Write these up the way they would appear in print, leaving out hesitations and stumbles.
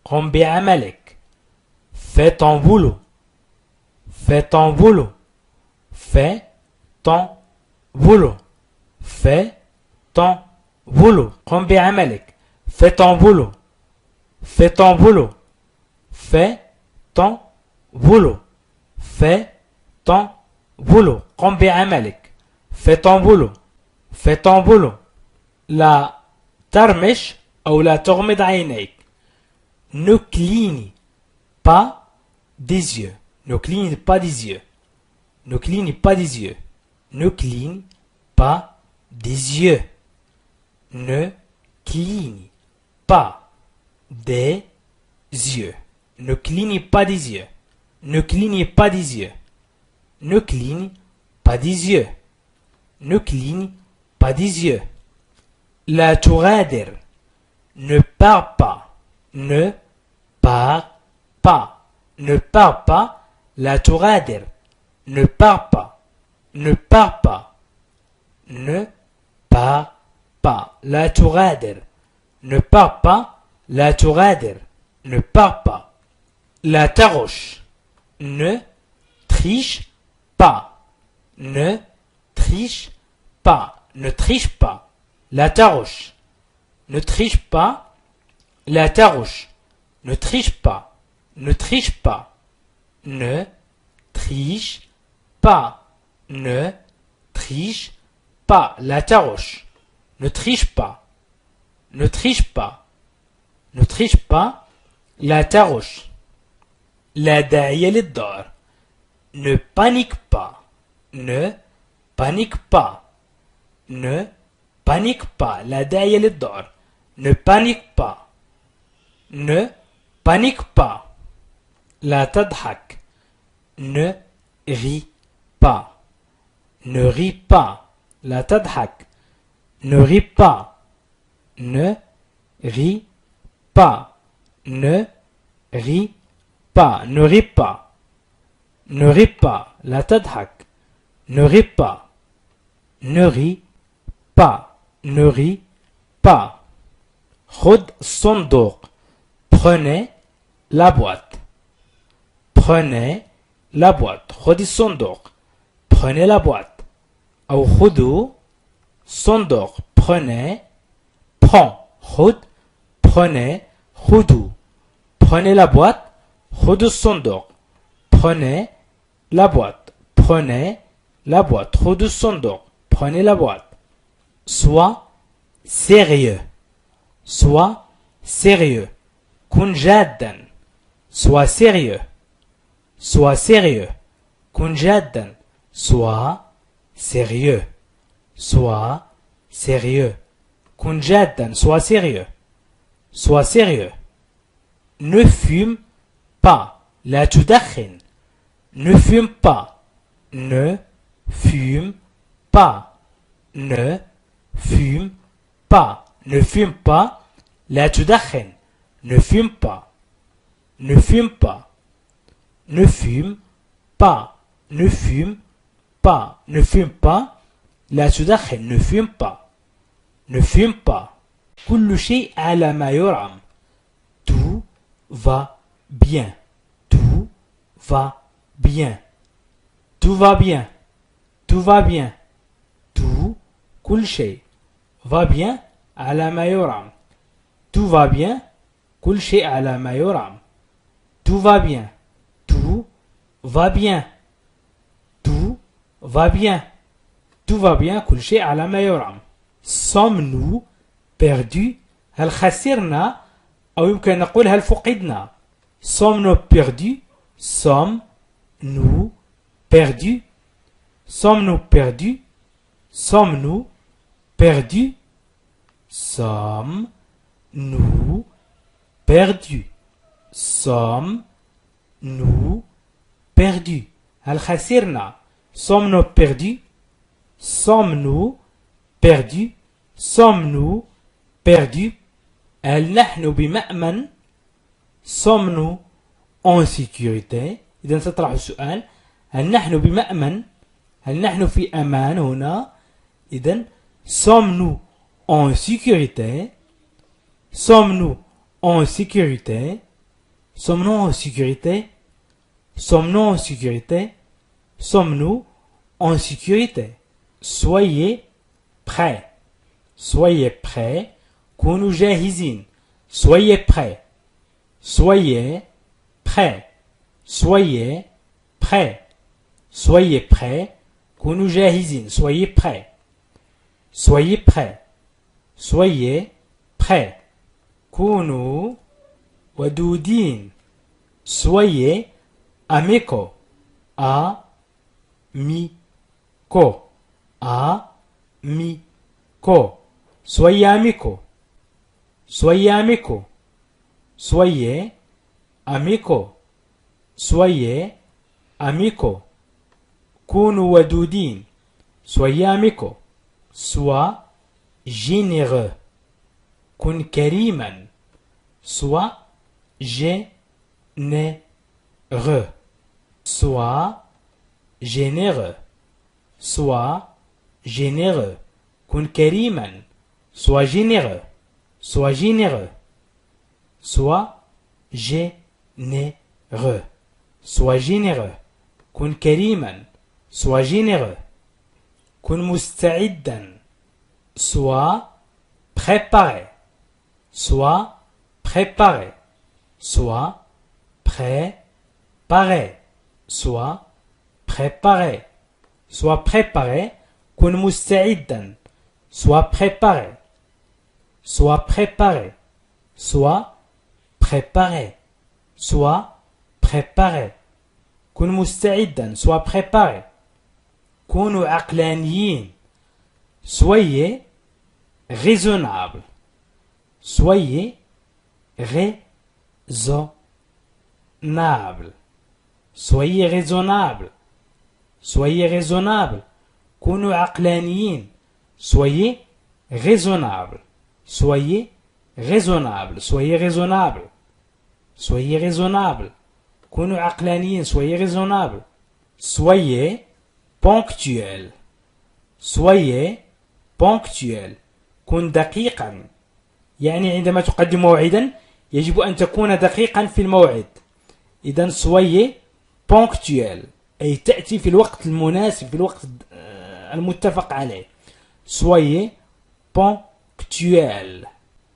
قم بعملك. Fais ton boulot. Fais ton boulot. Fais ton boulot. Fais ton boulot. قم بعملك. Fais ton boulot. Fais ton boulot. Fais ton boulot. Fais ton boulot. قم بعملك. Fais ton boulot. Fais ton boulot. لا ترمش أو لا تغمض عينيك. Ne cligne pas des yeux. Ne cligne pas des yeux. Ne cligne pas des yeux. Ne cligne pas des yeux. Ne cligne pas des yeux. Ne cligne pas des yeux. Ne cligne pas des yeux. Ne cligne pas des yeux. Ne cligne pas des yeux. لا تغادر. Ne pars pas. Ne pars pas. Ne pars pas. لا تغادر. Ne pars pas. Ne pars pas. Ne pars pas. لا تغادر. Ne pars pas. لا تغادر. Ne pars pas. لا تغش. Ne triche pas. Ne triche pas. Ne triche pas. لا تغش. Ne triche pas. لا تغش. Ne triche pas. Ne triche pas. Ne triche pas. Ne triche pas. لا تغش. Ne triche pas. Ne triche pas. Ne triche pas. لا تغش. لا داعي للذعر. Ne panique pas. Ne panique pas. Ne panique pas. لا داعي للذعر. Ne panique pas. Ne panique pas. لا تضحك. Ne ris pas. Ne ris pas. لا تضحك. Ne ris pas. Ne ris pas. Ne ris pas. Ne ris pas. Ne ris pas. لا تضحك. Ne ris pas. Ne ris pas. Ne ris pas. خذ الصندوق. Prenez la boîte. Prenez la boîte. خذ الصندوق. Prenez la boîte. أو خذوا صندوق. Prenez. Prends. خذ. Prenez. خذوا. Prenez la boîte. خذوا الصندوق. Prenez la boîte. Prenez la boîte. خذوا الصندوق. Prenez la boîte. Sois sérieux. Sois sérieux. كن جادا. Sois sérieux. Sois sérieux. كن جادا. Sois sérieux. Sois sérieux. كن جادا. Sois sérieux. Sois sérieux. Ne fume pas. لا تدخن. Ne fume pas. Ne fume pas. Ne fume pas. Ne fume pas. لا تدخن. Ne fume pas. Ne fume pas. Ne fume pas. Ne fume pas. Ne fume pas. لا تدخن. Ne fume pas. Ne fume pas. كل شيء على ما يرام. Tout va bien. Tout va bien. Tout va bien. Tout va bien. Tout. كل شيء. Va bien. على ما يرام. Tout va bien. كل شيء على ما يرام. Tout va bien. Tout va bien. Tout va bien. Tout va bien. كل شيء على ما يرام. Sommes-nous perdus؟ هل خسرنا أو يمكن نقول هل فقدنا؟ Sommes-nous perdus؟ Sommes-nous perdus؟ Sommes-nous perdus؟ Sommes-nous perdus؟ Sommes-nous perdus؟ Sommes-nous perdus؟ هل خسرنا؟ Sommes-nous perdus؟ Sommes-nous perdus؟ Sommes-nous perdus؟ هل نحن بمأمن؟ Sommes-nous en sécurité؟ إذا سطرح السؤال هل نحن بمأمن؟ هل نحن في أمان هنا؟ إذا sommes-nous en sécurité؟ Sommes-nous en sécurité؟ Sommes-nous en sécurité? Sommes-nous en sécurité? Sommes-nous en sécurité? Soyez prêts. Soyez prêts. كونوا جاهزين. Soyez prêts. Soyez prêts. Soyez prêts. Soyez prêts. كونوا جاهزين. Soyez prêts. Soyez prêts. Soyez prêts. كونوا ودودين. Soyez amicaux. Amicaux. Amicaux. Soyez amicaux. Soyez amicaux. Soyez amicaux. Soyez amicaux. كونوا ودودين. Soyez amicaux. Sois généreux. كن كريما. Sois généreux. Sois généreux. Sois généreux. كن كريما. Sois généreux. Sois généreux. Sois généreux. Sois généreux. كن كريما. Sois généreux. كن مستعدا. Sois préparé. Sois préparé. Sois préparé. Sois préparé. Sois préparé. كن مستعدا. Sois préparé. Sois préparé. Sois préparé. Sois préparé. كن مستعدا. Sois préparé. كونوا عقلانيين. Soyez raisonnable. Soyez raisonnable. Soyez raisonnable. Soyez raisonnable. كونوا عقلانيين. Soyez raisonnable. Soyez raisonnable. Soyez raisonnable. Soyez raisonnable. كونوا عقلانيين. Soyez raisonnable. Soyez ponctuel. Soyez ponctuel. كن دقيقا. يعني عندما تقدم موعدا يجب أن تكون دقيقا في الموعد. إذن soyez ponctuel أي تأتي في الوقت المناسب، في الوقت المتفق عليه. Soyez ponctuel.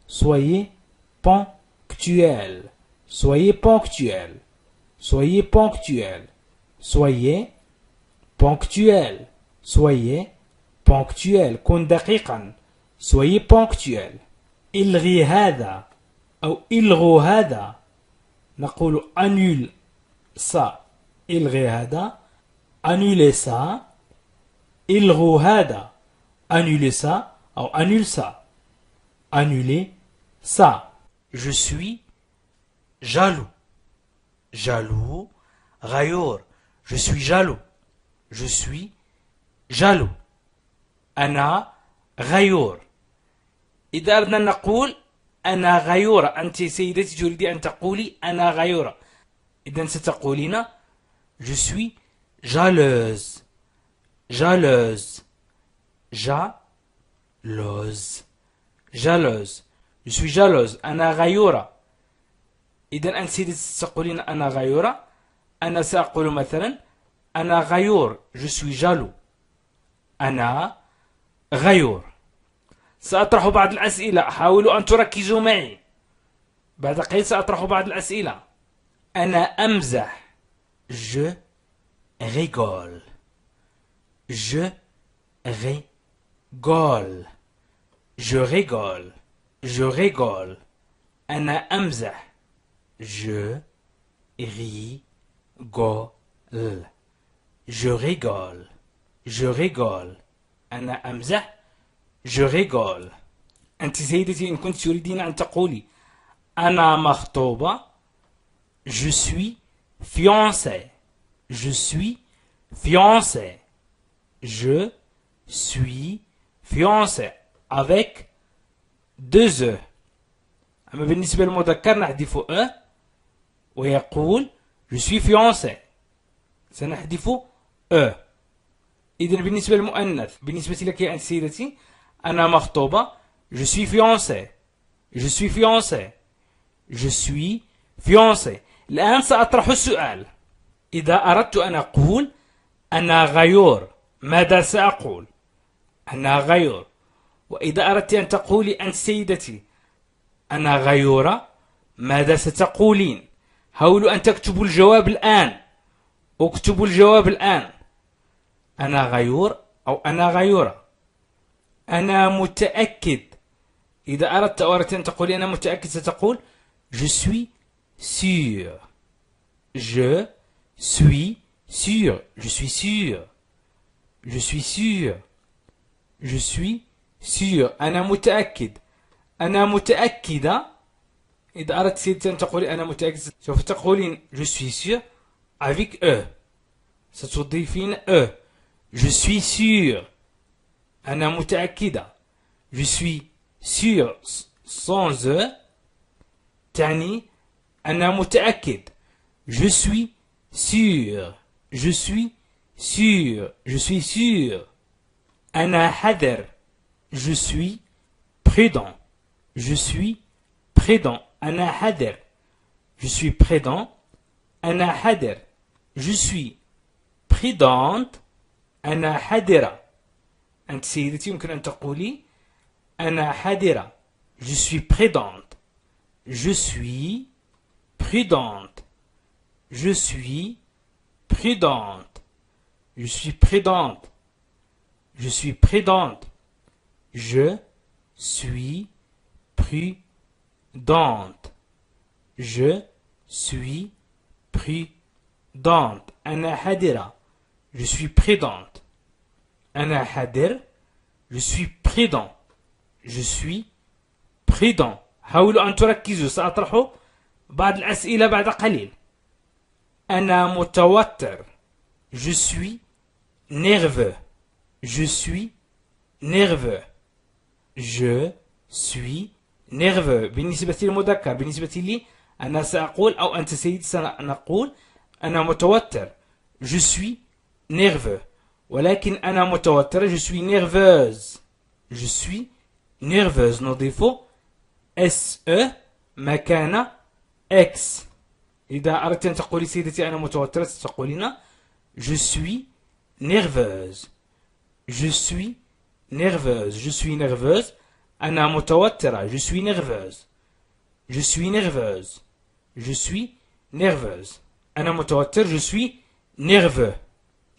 Soyez ponctuel. Soyez ponctuel. Soyez ponctuel. Soyez ponctuel. Soyez ponctuel. كن دقيقا. Soyez ponctuel. إلغي هذا أو إلغوا هذا. نقول annule ça. إلغي هذا. Annulez ça. إلغوا هذا. Annulez ça أو annule ça. Annulez ça. Je suis jaloux. Jaloux. غيور. Je suis jaloux. Je suis jaloux. أنا غيور. إذا أردنا نقول أنا غيورة، أنت سيدتي تريدي أن تقولي أنا غيورة، إذن ستقولين Je suis jalouse. Jalouse. Jalouse. Jalouse. Je suis jalouse. أنا غيورة. إذن أنت سيدتي ستقولين أنا غيورة. أنا سأقول مثلا أنا غيور. Je suis jaloux. أنا غيور. سأطرح بعض الأسئلة. حاولوا أن تركزوا معي. بعد قليل سأطرح بعض الأسئلة. أنا أمزح. Je rigole. Je rigole. Je rigole. Je rigole. أنا أمزح. Je rigole. Je rigole. Je rigole. أنا أمزح. Je rigole. أنت سيدتي إن كنت تريدين أن تقولي أنا مخطوبة. Je suis fiancée. Je suis fiancée. Je suis fiancée. Avec deux E. أما بالنسبة للمذكر نحذف E ويقول je suis fiancé. سنحذف E. إذن بالنسبة للمؤنث، بالنسبة لك يا أنت سيدتي أنا مخطوبة. Je suis fiancé. Je suis fiancé. Je suis fiancé. الآن سأطرح السؤال. إذا أردت أن أقول أنا غيور ماذا سأقول؟ أنا غيور. وإذا أردت أن تقولي أنت سيدتي أنا غيورة ماذا ستقولين؟ حاولوا أن تكتبوا الجواب الآن. اكتبوا الجواب الآن. أنا غيور أو أنا غيورة. أنا متأكد. إذا أردت أن تقولي أنا متأكد ستقول Je suis sûr. Je suis sûr. Je suis sûr. Je suis sûr. Je suis sûr. أنا متأكد. أنا متأكدة. إذا أردت سيدتي أن تقولي أنا متأكد سوف تقولين Je suis sûr avec E. ستضيفين E. Je suis sûr. أنا متأكدة. Je suis sûr sans E تعني أنا متأكد. Je suis sûr. Je suis sûr. Je suis sûr. أنا حذر. Je suis prudent. Je suis prudent. أنا حذر. Je suis prudent. أنا حذر. Je suis prudente. أنا حذرة. أنت سيدتي يمكن أن تقولي أنا حذرة. Je suis prudente. Je suis prudente. Je suis prudente. Je suis prudente. Je suis prudente. Je suis prudente. Je suis prudente. أنا حذرة. Je suis prudente. أنا حذر. Je suis prudent. Je suis prudent. حاولوا أن تركزوا. سأطرح بعض الأسئلة بعد قليل. أنا متوتر. Je suis nerveux. Je suis nerveux. Je suis nerveux. بالنسبة للمذكر. بالنسبة لي أنا سأقول أو أنت سيدي سنقول أنا متوتر. Je suis nerveux. ولكن أنا متوترة. Je suis nerveuse. Je suis nerveuse. نضيف SE مكان X. إذا أردت أن تقولي سيدتي أنا متوترة ستقولين Je suis nerveuse. Je suis nerveuse. Je suis nerveuse. أنا متوترة. Je suis nerveuse. Je suis nerveuse. Je suis nerveuse. أنا متوتر. Je suis nerveux.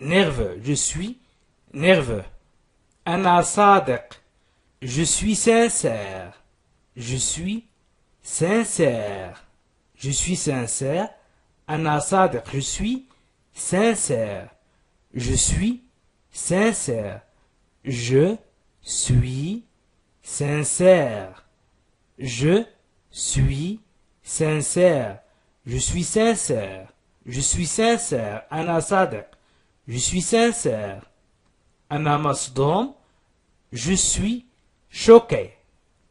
Nerveux. Je suis nerveux. أنا صادق. Je suis sincère. Je suis sincère. Je suis sincère. أنا صادق. Je suis sincère. Je suis sincère. Je suis sincère. Je suis sincère. Je suis sincère. Je suis sincère. أنا صادق. Je suis sincère. أنا مصدوم. Je suis choqué.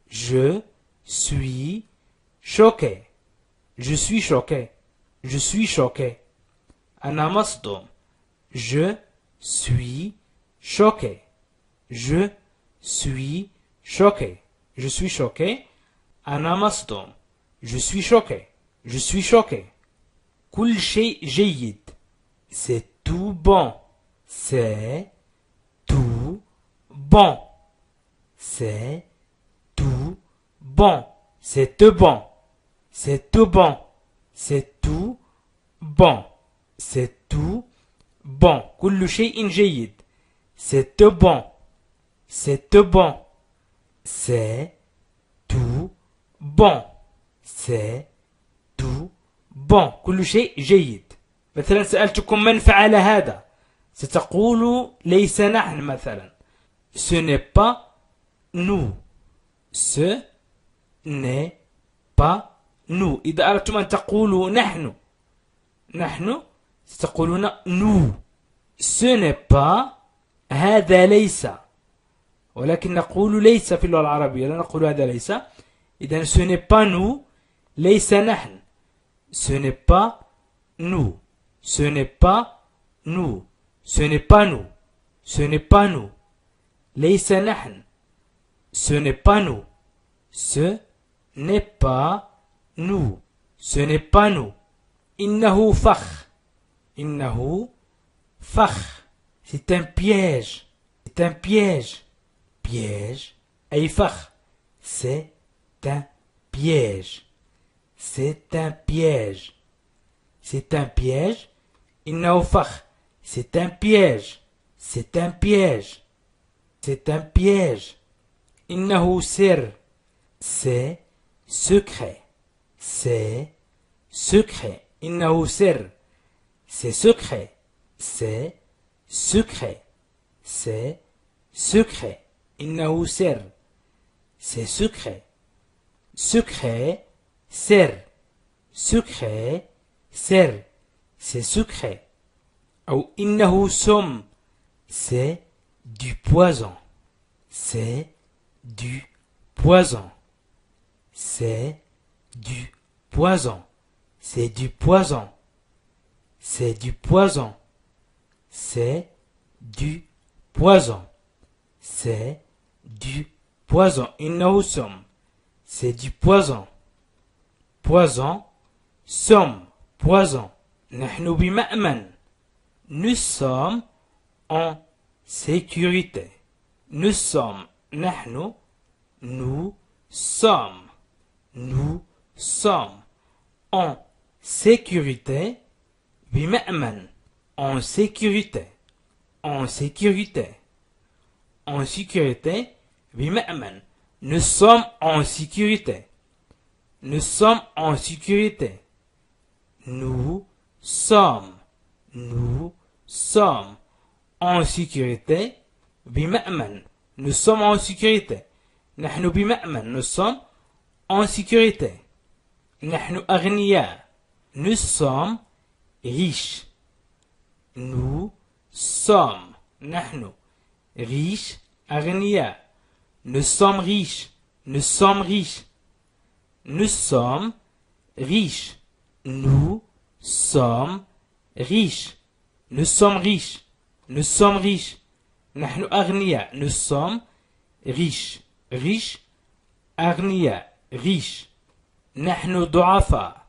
Je suis choqué. Je suis choqué. Je suis choqué. أنا مصدوم. Je suis choqué. Je suis choqué. Je suis choqué. أنا مصدوم. Je suis choqué. Je suis choqué. كل شيء جيد. C'est tout bon. C'est tout bon. C'est tout bon. C'est tout bon. C'est tout bon. C'est tout bon. C'est tout bon. كل شيء جيد. C'est tout bon. C'est tout bon. C'est tout bon. C'est tout bon. كل شيء جيد. مثلا سألتكم من فعل هذا ستقولوا ليس نحن مثلا. Ce n'est pas nous. Ce n'est pas nous. إذا أردتم أن تقولوا نحن ستقولون nous. Ce n'est pas هذا ليس. ولكن نقول ليس في اللغة العربية لا نقول هذا ليس. إذا ce n'est pas nous ليس نحن. Ce n'est pas nous. Ce n'est pas nous. Ce n'est pas nous. Ce n'est pas nous. ليس نحن. Ce n'est pas nous. Ce n'est pas nous. Ce n'est pas nous. إنه فخ. إنه فخ. C'est un piège. C'est un piège. Piège. أي فخ. C'est un piège. C'est un piège. C'est un piège. إنه فخ. C'est un piège. C'est un piège. C'est un piège. إنه سر. C'est secret. C'est secret. إنه سر. C'est secret. C'est secret. C'est secret. إنه سر. C'est secret. Secret. سر. Secret. سر. C'est secret. أو إنه سم. C'est du poison. C'est du poison. C'est du poison. C'est du poison. C'est du poison. C'est du poison. C'est du poison. إنه سم. C'est du poison. Poison. Somme. Poison. نحن بمأمن. Nous sommes en sécurité. Nous sommes. نحن. Nous sommes. Nous sommes en sécurité. بمأمن. En sécurité. En sécurité. En sécurité. بمأمن. Nous sommes en sécurité. Nous sommes en sécurité. Nous sommes. Nous sommes en sécurité. بمأمن. Nous sommes en sécurité. نحن بمأمن. Nous sommes en sécurité. نحن أغنياء. Nous sommes riches. Nous sommes. نحن riches. أغنياء. Nous sommes riches. Nous sommes riches. Nous sommes riches. Nous sommes riches. Nous sommes riches. Nous sommes riches. نحن أغنياء. Nous sommes riches. Riches. أغنياء. Riches. نحن ضعفاء.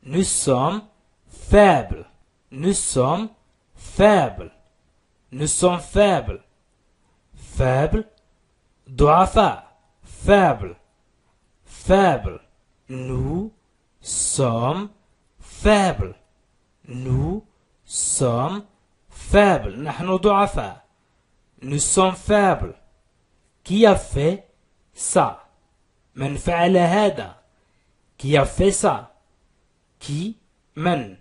Nous sommes faibles. Nous sommes faibles. Nous sommes faibles. Faibles. ضعفاء. Faibles. Faibles. Nous sommes faibles. Nous sommes faibles. نحن ضعفاء. Nous sommes faibles. Qui a fait ça? من فعل هذا? Qui a fait ça? Qui? من?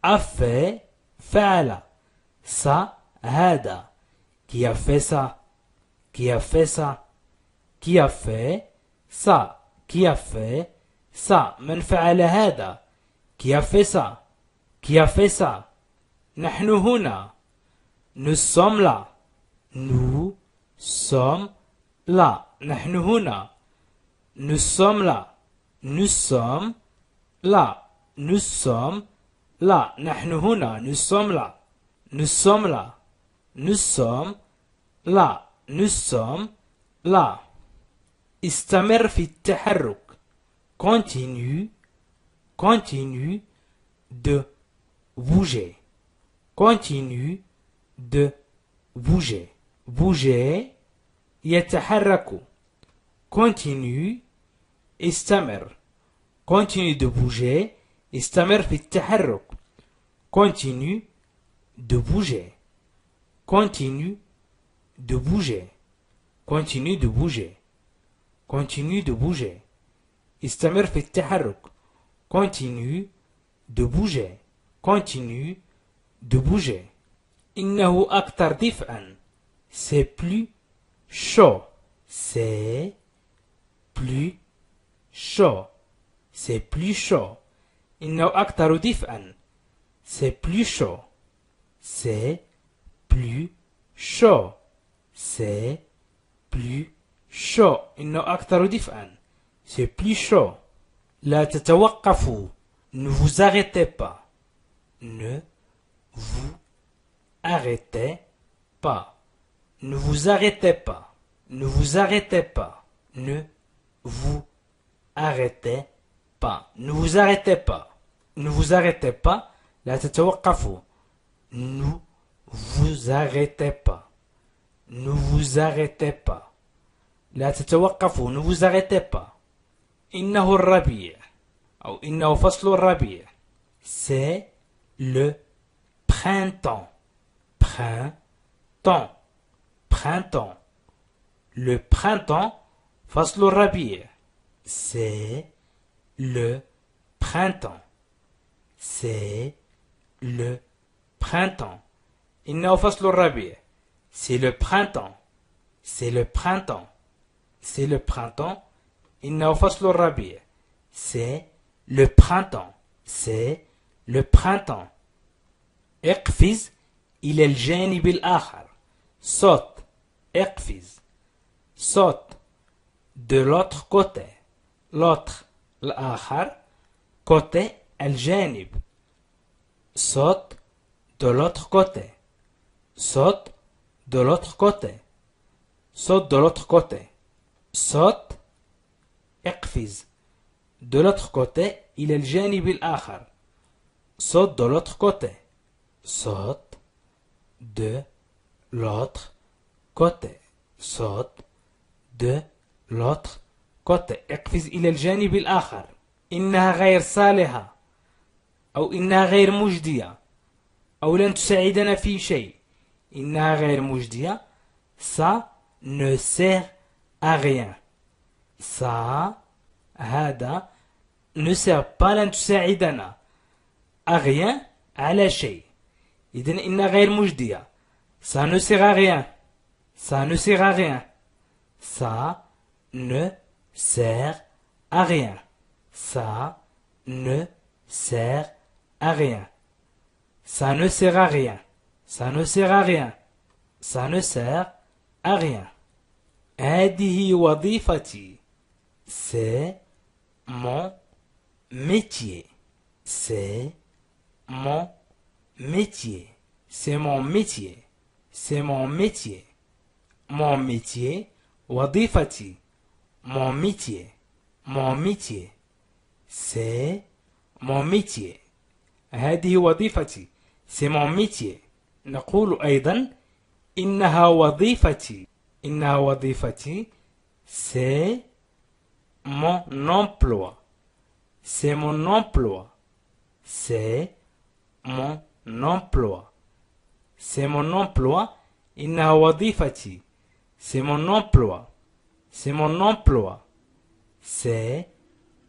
A fait فعل ça هذا. Qui a fait ça? Qui a fait ça? Qui a fait ça? Qui a fait ça? من فعل هذا? Qui a fait ça? Qui a fait ça? نحن هنا. Nous sommes là. Nous sommes là. نحن هنا. Nous sommes là. Nous sommes là. Nous sommes là. نحن هنا. Nous sommes là. Nous sommes là. Nous sommes là. Nous sommes là. استمر في التحرك. Continue. Continue de bouger. Continue de bouger. Bouger. يتحرك. Continue. استمر. Continue de bouger. استمر في التحرك. Continue de bouger. Continue de bouger. Continue de bouger. Continue de bouger. استمر في التحرك. Continue de bouger. Continue de bouger. إنه أكثر دفئا. C'est plus chaud. C'est plus chaud. C'est plus chaud. إنه أكثر دفئا. C'est plus chaud. C'est plus chaud. C'est plus chaud. إنه أكثر دفئا. C'est plus chaud. لا تتوقفوا. Ne vous arrêtez pas. Ne vous arrêtez pas. Ne vous arrêtez pas. Ne vous arrêtez pas. Ne vous arrêtez pas. Ne vous arrêtez pas. Ne vous arrêtez pas. لا تتوقفوا. Ne vous arrêtez pas. Ne vous arrêtez pas. لا تتوقفوا. Ne vous arrêtez pas. إنه الربيع أو إنه فصل الربيع. C'est le printemps. Printemps. Printemps. Le printemps فصل الربيع. C'est le printemps. C'est le printemps. إنه فصل الربيع. C'est le printemps. C'est le printemps. C'est le printemps. إنه فصل الربيع. C'est le printemps. C'est le printemps. اقفز إلى الجانب الآخر. Saute. اقفز. Saute. De l'autre côté. L'autre. الآخر. Côté. الجانب. Saute. De l'autre côté. Saute. De l'autre côté. Saute de l'autre côté. Saute. اقفز. De l'autre côté. إلى الجانب الآخر. Saute de l'autre côté. Saute de l'autre côté. Saute de l'autre côté. اقفز إلى الجانب الآخر. إنها غير صالحة أو إنها غير مجدية أو لن تساعدنا في شيء. إنها غير مجدية. Ça ne sert à rien. Ça هذا ne sert pas لن تساعدنا à rien على شيء. إذن إنها غير مجدية. Ça ne sert à rien. Ça ne sert à rien. Ça ne sert à rien. Ça ne sert à rien. Ça ne sert à rien. Ça ne sert à rien. Ça ne sert à rien. هذه وظيفتي. C'est mon métier. C'est mon métier. C'est mon métier. C'est mon métier. Mon métier. وظيفتي. Mon métier. Mon métier. C'est mon métier. هذه وظيفتي. C'est mon métier. نقول أيضا إنها وظيفتي. إنها وظيفتي. C'est mon emploi. C'est mon emploi. C'est mon emploi. C'est mon emploi. إنها وظيفتي. C'est mon emploi. C'est mon emploi. C'est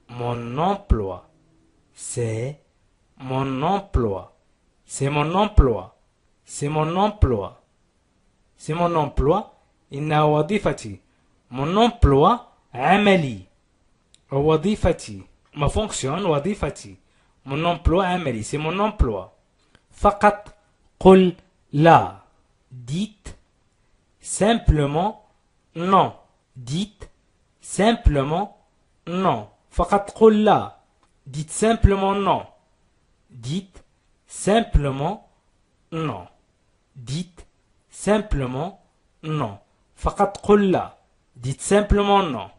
mon emploi. C'est mon emploi. C'est mon emploi. C'est mon emploi. C'est mon emploi. إنها وظيفتي. Mon emploi عملي. وظيفتي. Ma fonction وظيفتي. Mon emploi عملي. C'est mon emploi. فقط قل لا. Dites simplement non. Dites simplement non. فقط قل لا. Dites simplement non. Dites simplement non. Dites simplement non. فقط قل لا. Dites simplement non.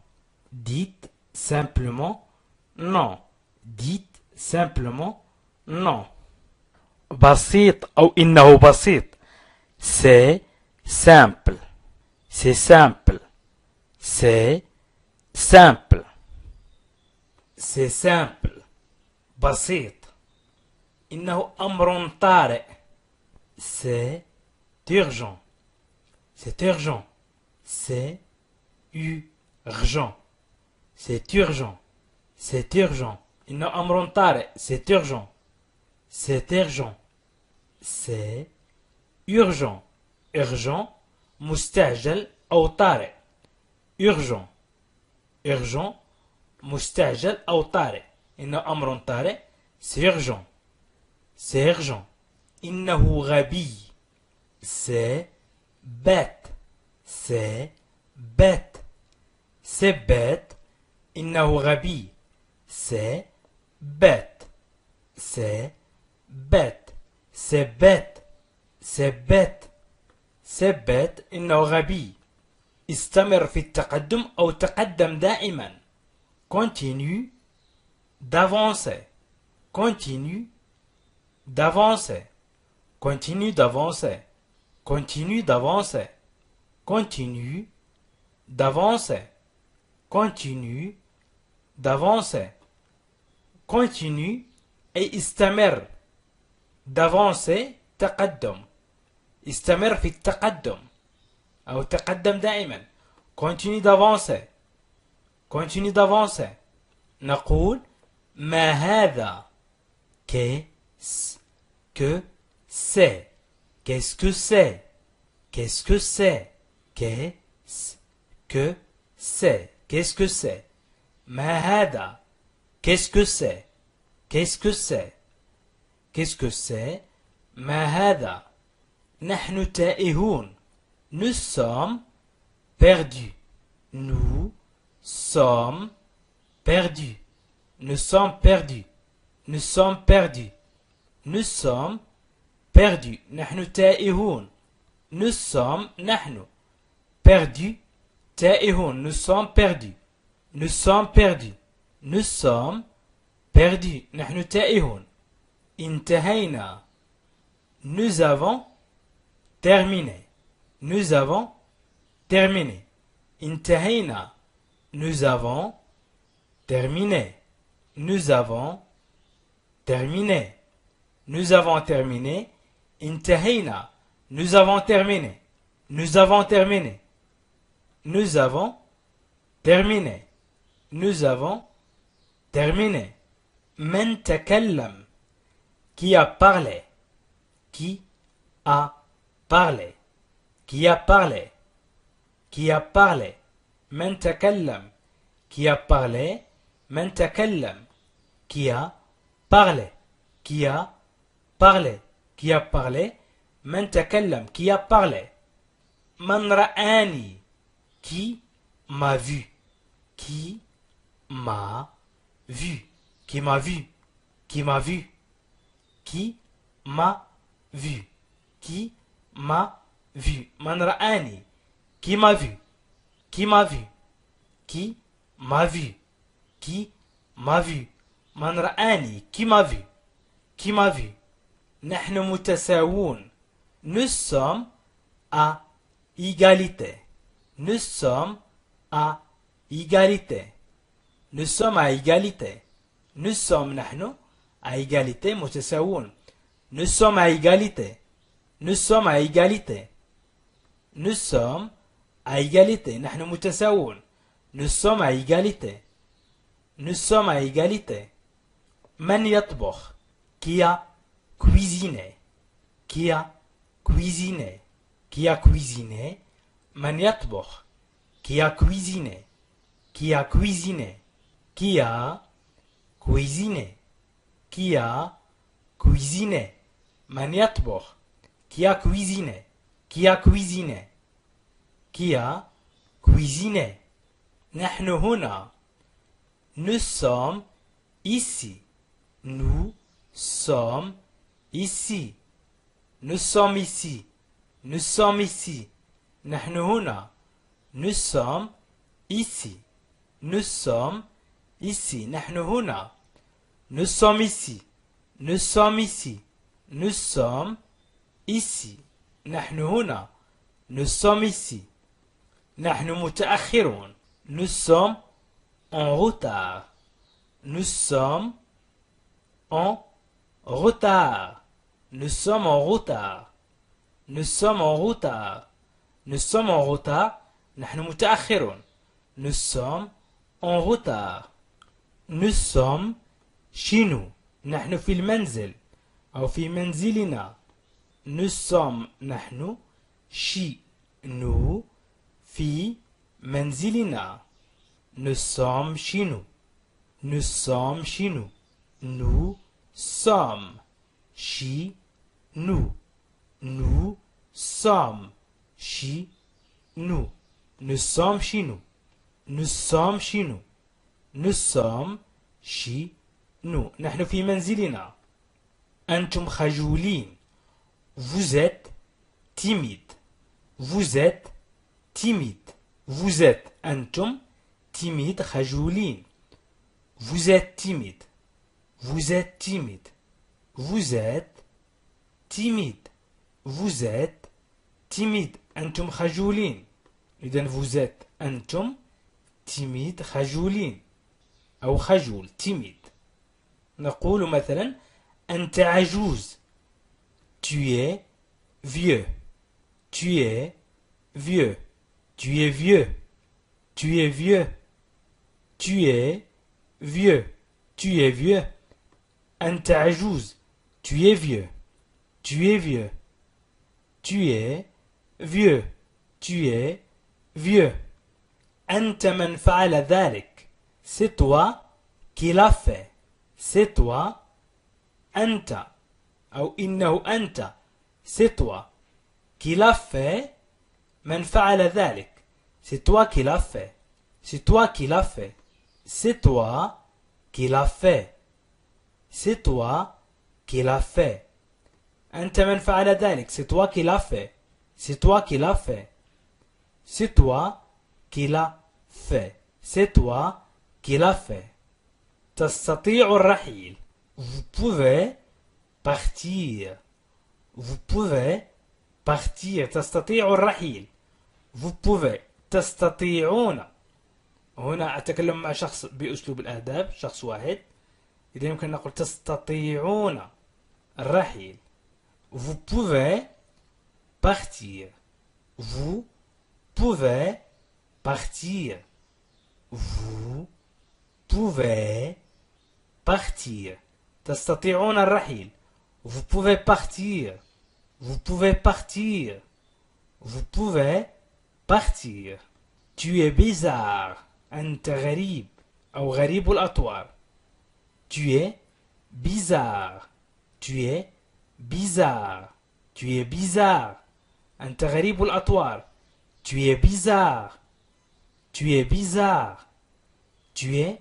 Dites simplement non. Dites simplement non. بسيط أو إنه بسيط. C'est simple. C'est simple. C'est simple. C'est simple. بسيط. إنه أمر طارئ. C'est urgent. C'est urgent. C'est urgent. C'est urgent. C'est urgent. إنه أمر طارئ. C'est urgent. C'est urgent. C'est urgent. Urgent. مستعجل أو طارئ. Urgent. Urgent. مستعجل أو طارئ. إنه أمر طارئ. C'est urgent. C'est urgent. إنه غبي. C'est bête. C'est bête. C'est bête. إنه غبي. C'est bête. C'est bête. C'est bête. C'est bête. C'est bête. إنه غبي. استمر في التقدم أو تقدم دائما. Continue d'avancer. continue d'avancer, continue d'avancer, continue d'avancer, continue d'avancer, continue d'avancer, continue أي استمر d'avancer تقدم استمر في التقدم أو تقدم دائما continue d'avancer continue d'avancer نقول ما هذا qu'est-ce que c'est qu'est-ce que c'est qu'est-ce que c'est qu'est-ce que c'est qu'est-ce que c'est ما هذا qu'est-ce que c'est qu'est-ce que c'est qu'est-ce que c'est ما هذا نحن تائهون nous sommes perdus nous sommes perdus nous sommes perdus nous sommes perdus nous sommes perdus نحن تائهون nous sommes نحن perdus تائهون nous sommes perdus nous sommes perdus nous sommes perdus نحن تائهون انتهينا nous avons terminé nous avons terminé انتهينا nous avons terminé nous avons terminé nous avons terminé انتهينا nous avons terminé nous avons terminé nous avons terminé nous avons terminé من تكلم qui a parlé qui a parlé qui a parlé qui a parlé من تكلم qui a parlé من تكلم qui a parlé qui a parlé qui a parlé من تكلم qui a parlé من رآني qui m'a vu qui m'a vu qui m'a vu qui m'a vu qui m'a vu qui m'a vu من رآني qui m'a vu qui m'a vu qui m'a vu qui m'a vu من رآني qui m'a vu qui m'a vu نحن متساوون nous sommes à égalité nous sommes à égalité nous sommes à égalité nous sommes نحن à égalité متساوون nous sommes à égalité nous sommes à égalité nous sommes à égalité نحن متساوون nous sommes à égalité nous sommes à égalité من يطبخ qui a cuisiné qui a cuisiné qui a cuisiné من يطبخ qui a cuisiné qui a cuisiné qui a cuisiné qui a cuisiné من يطبخ qui a cuisiné qui a cuisiné qui a cuisiné نحن هنا nous sommes ici nous sommes ici nous sommes ici nous sommes ici نحن هنا nous sommes ici nous sommes ici نحن هنا nous sommes ici nous sommes ici nous sommes ici نحن هنا nous sommes ici نحن متأخرون nous sommes en retard nous sommes en retard nous sommes en retard nous sommes en retard nous sommes en retard نحن متأخرون nous sommes en retard nous sommes chez nous نحن في المنزل أو في منزلنا nous sommes نحن chez nous في منزلنا nous sommes chez nous nous sommes chez nous nous sommes chez nous nous sommes chez nous nous sommes chez nous nous sommes chez nous nous sommes chez nous نحن في منزلنا أنتم خجولين vous êtes timide vous êtes timide vous êtes أنتم timide خجولين vous êtes timide Vous êtes timide. Vous êtes timide. Vous êtes timide. أنتم خجولين. إذن vous êtes أنتم timide خجولين أو خجول timide. نقول مثلا أنت عجوز. Tu es vieux. Tu es vieux. Tu es vieux. Tu es vieux. Tu es vieux. Tu es vieux. أنت عجوز. Tu es vieux. Tu es vieux. Tu es vieux. Tu es vieux. أنت من فعل ذلك. C'est toi qui l'a fait. C'est toi. أنت أو إنه أنت. C'est toi qui l'a fait. من فعل ذلك. C'est toi qui l'a fait. C'est toi qui l'a fait. C'est toi qui l'a fait. C'est toi qui l'a fait. أنت من فعل ذلك. C'est toi qui l'a fait. C'est toi qui l'a fait. C'est toi qui l'a fait. C'est toi qui l'a fait. تستطيع الرحيل. Vous pouvez partir. Vous pouvez partir. تستطيع الرحيل. Vous pouvez. تستطيعون. هنا أتكلم مع شخص بأسلوب الآداب. شخص واحد. إذا يمكن نقول تستطيعون الرحيل. Vous pouvez partir. Vous pouvez partir. Vous pouvez partir. تستطيعون الرحيل. Vous pouvez partir. Vous pouvez partir. Vous pouvez partir. Tu es bizarre. أنت غريب أو غريب الأطوار. Tu es bizarre. Tu es bizarre. Tu es bizarre. أنت غريب الأطوار. Tu es bizarre. Tu es bizarre. Tu es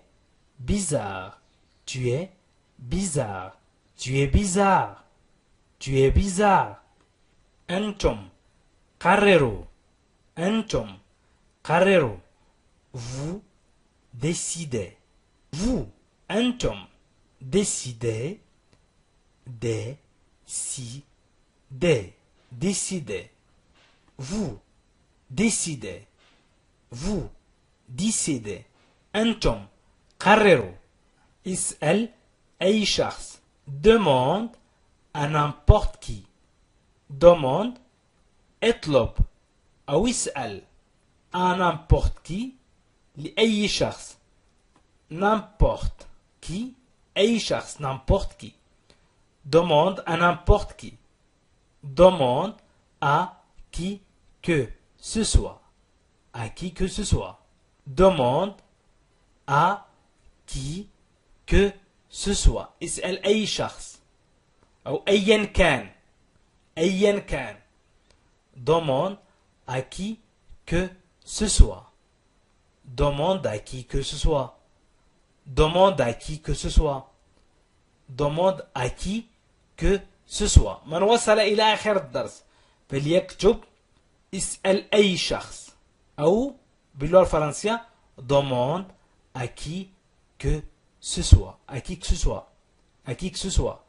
bizarre. Tu es bizarre. Tu es bizarre. Tu es bizarre. أنتم قرروا. أنتم قرروا. Vous décidez. Vous. أنتم décidez. Décidez. Décidez. Vous décidez. Vous décidez. أنتم قرروا. اسأل أي شخص. Demande à n'importe qui. Demande. اطلب أو اسأل à n'importe qui. لأي شخص. N'importe qui. أي شخص. N'importe qui. Demande à n'importe qui. Demande à qui que ce soit. À qui que ce soit. Demande à qui que ce soit. اسأل أي شخص أو أيا كان. أيا كان. Demande à qui que ce soit. Demande à qui que ce soit. Demande à qui que ce soit. Demande à qui que ce soit. من وصل إلى آخر الدرس فليكتب اسأل أي شخص أو باللغة الفرنسية demande à qui que ce soit. À qui que ce soit. À qui que ce soit.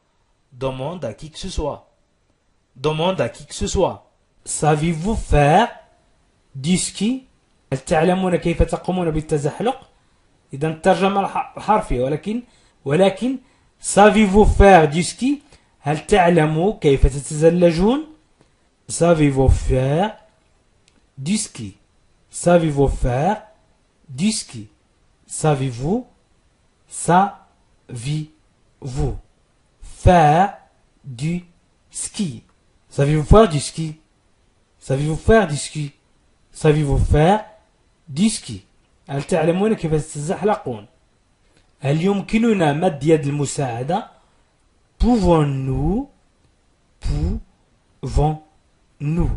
Demande à qui que ce soit. Demande à qui que ce soit. Savez-vous faire du ski؟ هل تعلمون كيف تقومون بالتزحلق؟ إذا الترجمة الحرفية ولكن savez-vous faire du ski؟ هل تعلموا كيف تتزلجون؟ Savez-vous faire du ski? Savez-vous faire du ski? Savez-vous? Savez-vous faire du ski? Savez-vous faire du ski? Savez-vous faire du ski? Savez-vous faire du ski? هل تعلمون كيف تتزحلقون؟ هل يمكننا مد يد المساعدة؟ Pouvons-nous? Pouvons-nous?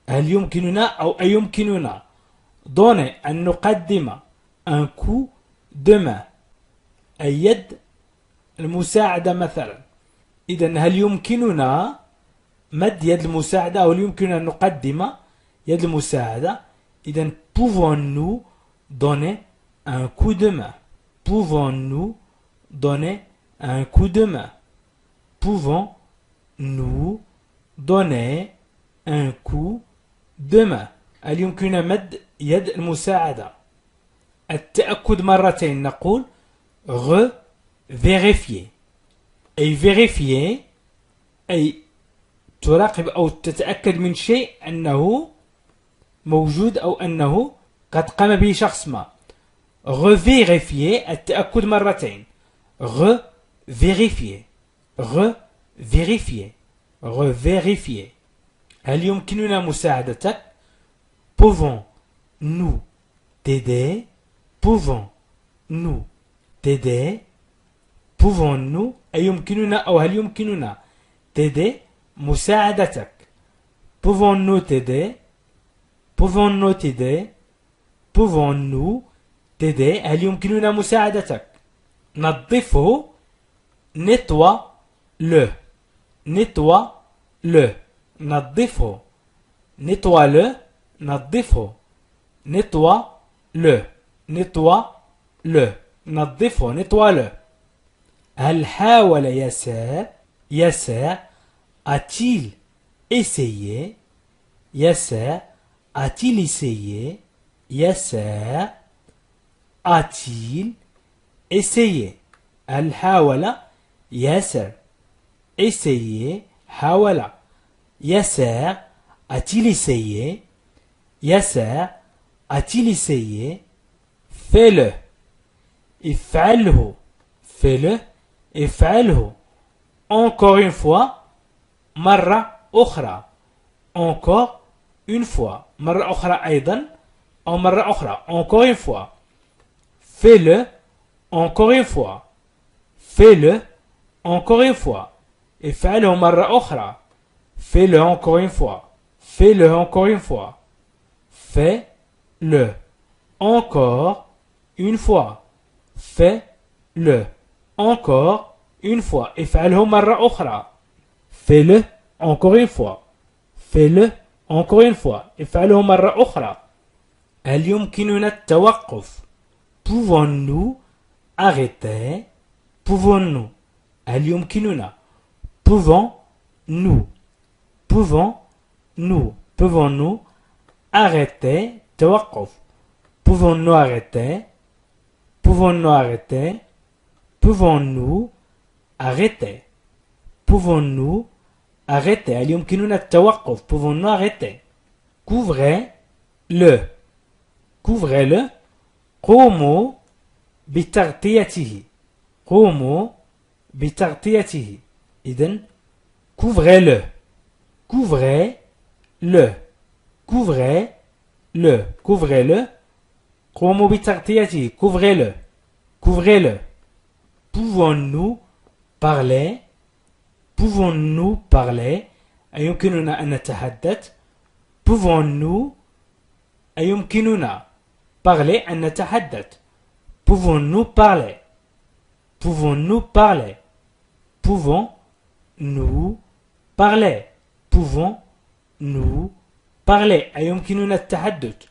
هل يمكننا أو أيمكننا donner أن نقدم un coup de main أي يد المساعدة مثلا. إذن هل يمكننا مد يد المساعدة أو هل يمكننا أن نقدم يد المساعدة؟ إذن pouvons-nous donner un coup de main? Pouvons-nous donner un coup de main. Pouvons-nous donner un coup de main. هل يمكننا مد يد المساعدة؟ التأكد مرتين نقول vérifier. أي vérifier أي تراقب أو تتأكد من شيء أنه موجود أو أنه قد قام به شخص ما. vérifier التأكد مرتين. vérifier. vérifier. vérifier. هل يمكننا مساعدتك؟ Pouvons-nous t'aider? Pouvons-nous t'aider? Pouvons-nous أي يمكننا أو هل يمكننا t'aider مساعدتك. Pouvons-nous t'aider? Pouvons-nous t'aider? Pouvons-nous t'aider هل يمكننا مساعدتك. نظفه nettoie-le. nettoie-le. نظفه nettoie-le. نظفه nettoie-le. nettoie-le. نظفه nettoie-le. هل حاول ياسر a-t-il essayé? ياسر a-t-il essayé? ياسر a-t-il essayé? هل حاول ياسر essayé حاول ياسر a-t-il essayé? ياسر a-t-il essayé? fais-le. افعله. fais-le. افعله. Encore une fois. مرة أخرى. Encore une fois. مرة أخرى أيضا. أو مرة أخرى. Encore une fois. Fais-le. Encore une fois. Fais-le. Encore une fois. افعله مرة أخرى. Fais-le encore une fois. Fais-le encore une fois. Fais-le encore une fois. Fais-le encore une fois. افعله مرة أخرى. Fais-le encore une fois. Fais-le encore une fois. افعله مرة أخرى. هل يمكننا التوقف؟ Pouvons-nous arrêter? Pouvons-nous. هل يمكننا. Pouvons-nous. Pouvons-nous. Pouvons-nous arrêter توقف. Pouvons-nous arrêter? Pouvons-nous arrêter? Pouvons-nous arrêter? Pouvons-nous arrêter? هل يمكننا التوقف. Pouvons-nous arrêter? Couvrez-le. Couvrez-le. قوموا بتغطيته. قوموا بتغطيته. إذن couvrez-le. Couvrez-le. Couvrez-le. Couvrez-le. قوموا بتغطيته. Couvrez-le. Couvrez-le. Pouvons-nous parler? Pouvons-nous parler? أيمكننا أن نتحدث؟ Pouvons-nous أيمكننا parler أن نتحدث؟ Pouvons-nous parler? Pouvons-nous parler? Pouvons-nous parler? Pouvons-nous parler? أيمكننا التحدث؟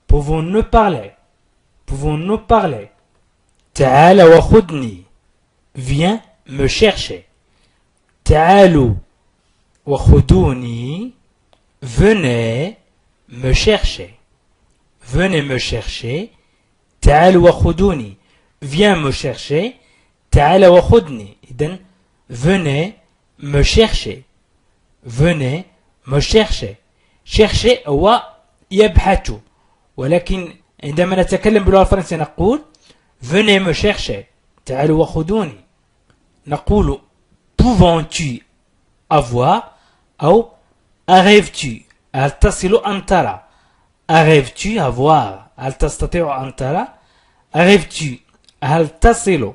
Pouvons-nous parler? Pouvons-nous parler? تعال وخذني. Viens me chercher. تعالوا وخذوني. Venez me chercher. Venez me chercher. تعالوا وخذوني. Viens me chercher. تعال وخذني. إذن venez me chercher. Venez me chercher. chercher هو يبحث. ولكن عندما نتكلم باللغة الفرنسية نقول venez me chercher. تعالوا وخذوني. نقول pouvons-tu avoir أو arrives-tu. هل تصل أن ترى. arrives-tu avoir. هل تستطيع أن ترى. arrives-tu. هل تصل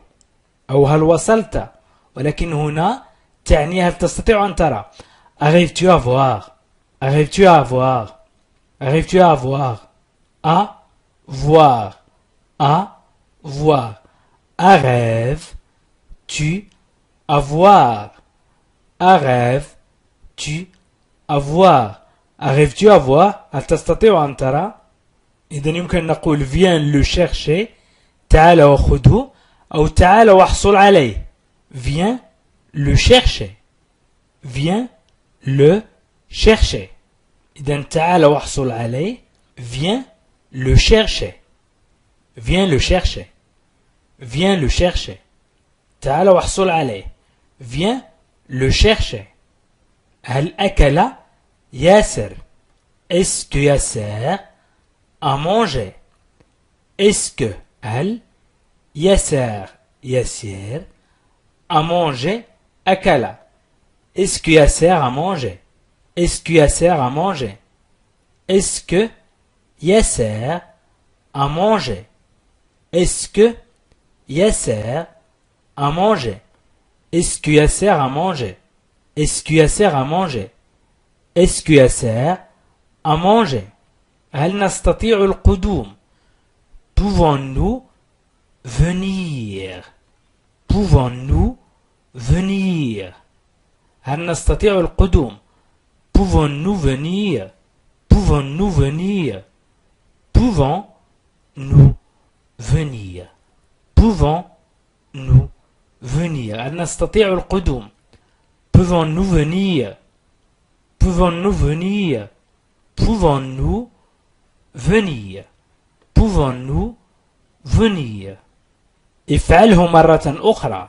أو هل وصلت. ولكن هنا تعني هل تستطيع أن ترى. arrives-tu à voir. arrives-tu à voir. arrives-tu à voir. à voir. à voir. arrives-tu à voir. arrives-tu à voir. arrives-tu à voir. هل تستطيع أن ترى. إذن يمكن نقول viens le chercher. تعال وخذه أو تعال واحصل عليه. viens le chercher. Viens le chercher. إذن تعال واحصل عليه. Viens le chercher. Viens le chercher. Viens le chercher. تعال واحصل عليه. Viens le chercher. هل أكل ياسر? Est-ce que Yasser a mangé? Est-ce que هل ياسر ياسر a mangé أكل? Est-ce que Yasser a mangé? Est-ce que Yasser a mangé? Est-ce que Yasser a mangé? Est-ce que Yasser a mangé? Est-ce que Yasser a mangé? Est-ce que Yasser a mangé? Est-ce que Yasser a mangé? هل نستطيع القدوم? Pouvons-nous venir? Pouvons-nous venir? هل نستطيع القدوم? Pouvons-nous venir? Pouvons-nous venir? Pouvons-nous venir? Pouvons-nous venir? هل نستطيع القدوم? Pouvons-nous venir? Pouvons-nous venir? Pouvons-nous venir? Pouvons-nous venir? افعله مرة أخرى.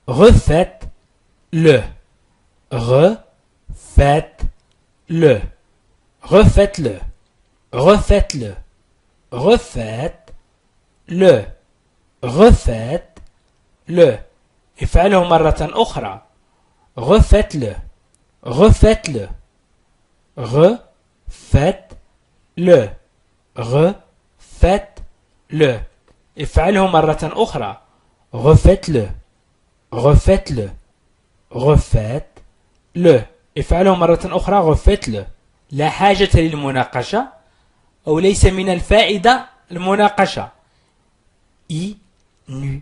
Refaites-le. Refaites-le. Refaites-le. Refaites-le. Refaites-le. Refaites-le. افعله مرة أخرى. Refaites-le. Refaites-le. Refaites-le. Refaites-le. افعله مرة أخرى. Refaites-le. Refaites-le. Refaites-le. افعله مرة أخرى. Refaites-le. لا حاجة للمناقشة أو ليس من الفائدة المناقشة. Inutile.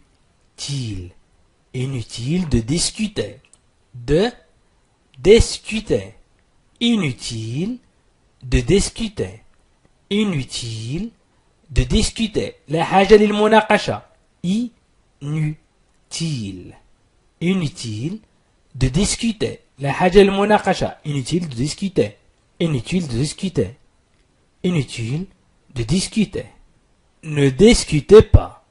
Inutile de discuter. De discuter. Inutile de discuter. Inutile de discuter. لا حاجة للمناقشة. Inutile. Inutile de discuter. لا حاجة للمناقشة. Inutile de discuter. Inutile de discuter. Inutile de discuter. Ne discutez pas.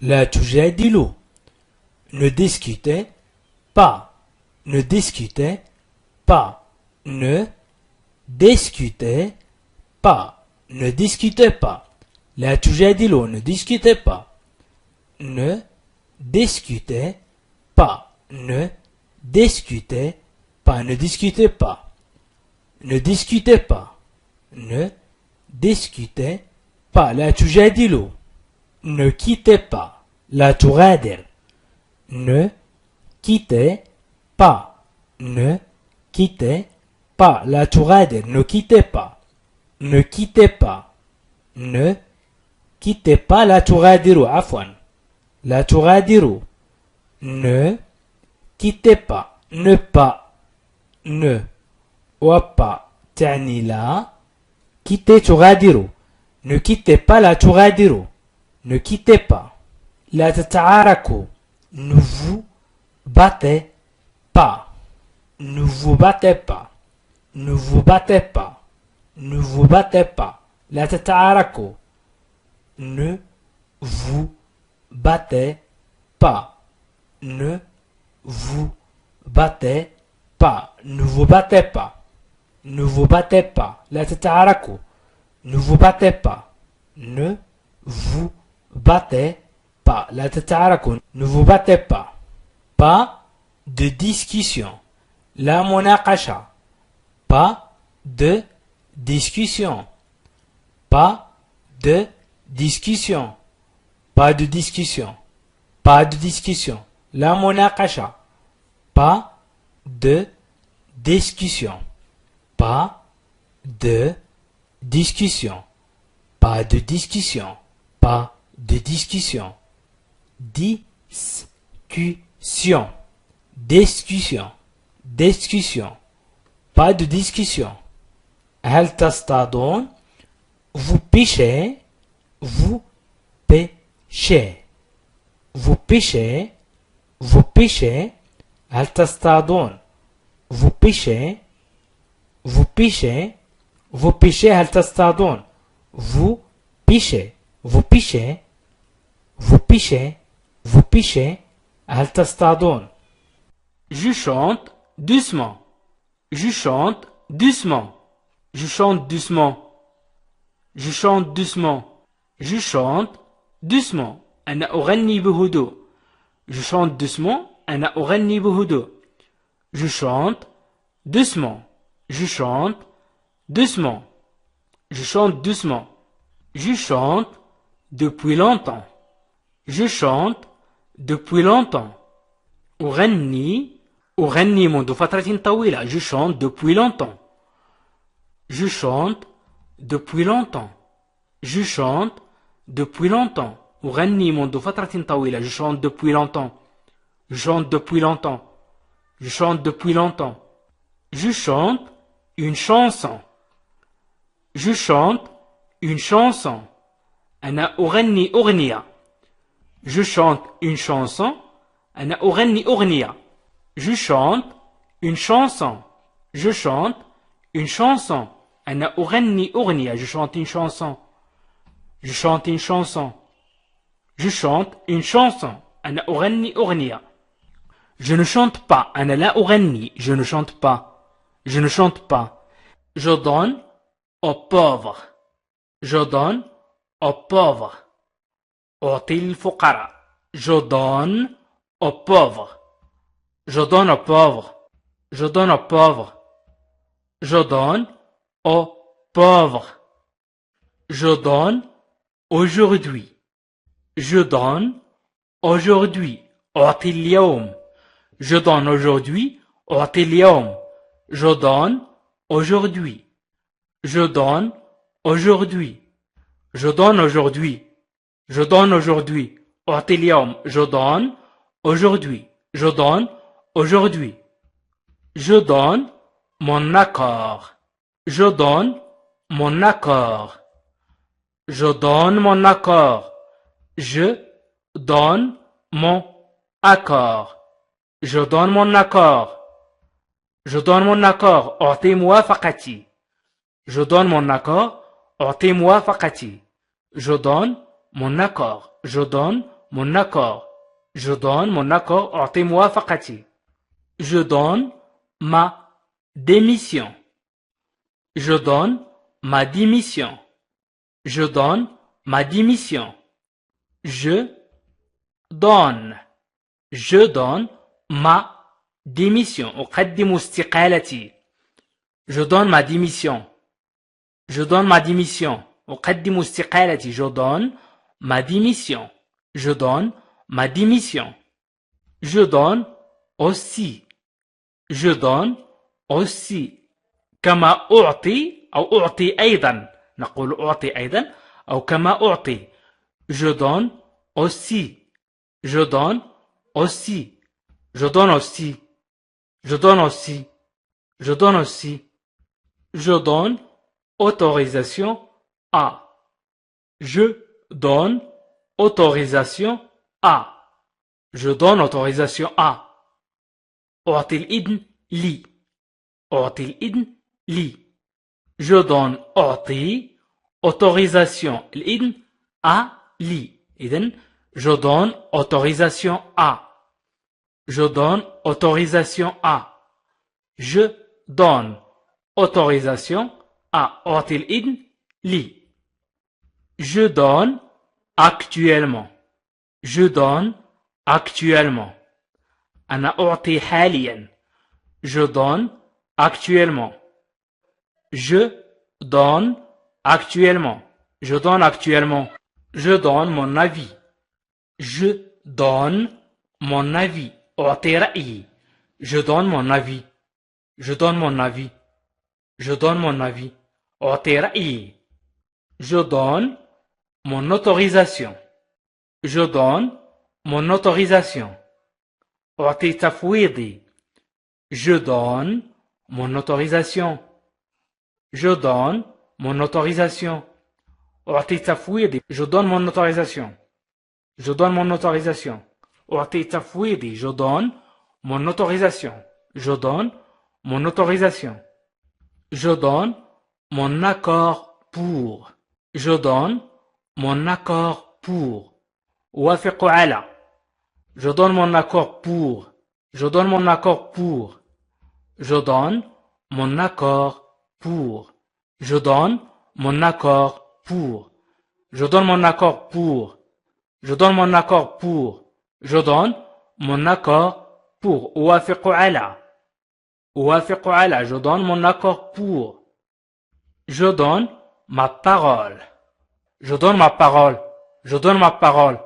لا تجادلوا. Ne discutez pas. Ne discutez pas. Ne discutez pas. Ne discutez pas. لا تجادلوا. Ne discutez pas. Ne discutez pas. Ne discutez pas. Ne discutez pas. Ne discutez pas. Ne discutez pas. لا تجادلوا. Ne quittez pas. لا تغادر. Ne quittez pas. Ne quittez pas. لا تغادر. Ne quittez pas. Ne quittez pas. Ne quittez pas. لا تغادروا. عفوا. لا تغادروا. Ne quittez pas. Ne pas. Ne وبا تعني لا. quittez تغادروا. Ne quittez pas. لا تغادروا. Ne quittez pas. لا تتعاركوا. Ne vous battez pas. Ne vous battez pas. Ne vous battez pas. Ne vous battez pas. لا تتعاركوا. Ne vous battez pas. Ne vous battez pas. Ne vous battez pas. Ne vous battez pas. لا تتعاركوا. Ne vous battez pas. Ne vous battez pas. لا تتعاركوا. Ne vous battez pas. Pas de discussion. لا مناقشة. Pas de discussion. Pas de discussion. Pas de discussion. Pas de discussion. لا مناقشة. Pas de discussion. Pas de discussion. Pas de discussion. Pas de discussion. Discussion. Discussion. Discussion. Pas de discussion. هل تصطادون? Vous pêchez. Vous pêchez. Vous pêchez. Vous pêchez. هل تصطادون؟ Vous pêchez. Vous pêchez. Vous pêchez. هل تصطادون؟ Vous pêchez. Vous pêchez. Vous pêchez. Vous pêchez. هل تصطادون؟ Je chante doucement. Je chante doucement. Je chante doucement. Je chante doucement. Je chante doucement. أنا أغني بهدوء. Je chante doucement. أنا أغني بهدوء. Je chante doucement. Je chante doucement. Je chante doucement. Je chante depuis longtemps. Je chante depuis longtemps. أغني منذ فترة طويلة. Je chante depuis longtemps. Je chante depuis longtemps. Je chante depuis longtemps. أغني منذ فترة طويلة. Je chante depuis longtemps. Je chante depuis longtemps. Je chante depuis longtemps. Je chante une chanson. Je chante une chanson. أنا أغني أغنية. Je chante une chanson. أنا أغني أغنية. Je chante une chanson. Je chante une chanson. أنا أغني أغنية. Je chante une chanson. Je chante une chanson. Je chante une chanson. أنا أغني أغنية. Je ne chante pas. أنا لا أغني. Je ne chante pas. Je ne chante pas. Je donne aux pauvres. Je donne aux pauvres. أعطي الفقراء. Je donne aux pauvres. Je donne aux pauvres. Je donne aux pauvres. Je donne aux pauvres. Je donne aujourd'hui. Je donne aujourd'hui. أعطي اليوم. Je donne aujourd'hui. أعطي اليوم. Je donne aujourd'hui. Je donne aujourd'hui. Je donne aujourd'hui. Je donne aujourd'hui. أعطي اليوم. Je donne aujourd'hui. Je donne aujourd'hui. Je donne mon accord. Je donne mon accord. Je donne mon accord. Je donne mon accord. Je donne mon accord. Je donne mon accord. أعطي موافقتي. Je donne mon accord. أعطي موافقتي. Je donne mon accord. Je donne mon accord. Je donne mon accord. أعطي موافقتي. Je donne ma démission. Je donne ma démission. Je donne ma démission. Je donne. Je donne ma démission. أقدم استقالتي. Je donne ma démission. Je donne ma démission. أقدم استقالتي. Je donne ma démission. Je donne ma démission. Je donne aussi. Je donne aussi. كما أعطي أو أعطي أيضا. نقول أعطي أيضا أو كما أعطي. Je donne aussi. Je donne aussi. Je donne aussi. Je donne aussi. Je donne aussi. Je donne autorisation à. Je donne autorisation à. Je donne autorisation à. أعطي الإذن لي. أعطي الإذن لي. Je donne أعطي autorisation الإذن à لي. إذن je donne autorisation à. Je donne autorisation à. Je donne autorisation à. أعطي الإذن لي. Je donne actuellement. Je donne actuellement. أنا أعطي حاليا. Je donne actuellement. Je donne actuellement. Je donne actuellement. Je donne mon avis. Je donne mon avis. أعطي رأيي. Je donne mon avis. Je donne mon avis. Je donne mon avis. أعطي رأيي. Je donne mon autorisation. Je donne mon autorisation. أعطي تفويضي. Je donne mon autorisation. Je donne mon autorisation. أعطي تفويضي. Je donne mon autorisation. Je donne mon autorisation. أعطي تفويضي. Je donne mon autorisation. Je donne mon autorisation. Je donne mon accord pour. Je donne mon accord pour. أوافق على. Je donne mon accord pour. Je donne mon accord pour. Je donne mon accord pour. Je donne mon accord pour. Je donne mon accord pour. Je donne mon accord pour. Je donne mon accord pour. أوافق على. أوافق على. Je donne mon accord pour. Je donne ma parole. Je donne ma parole. Je donne ma parole.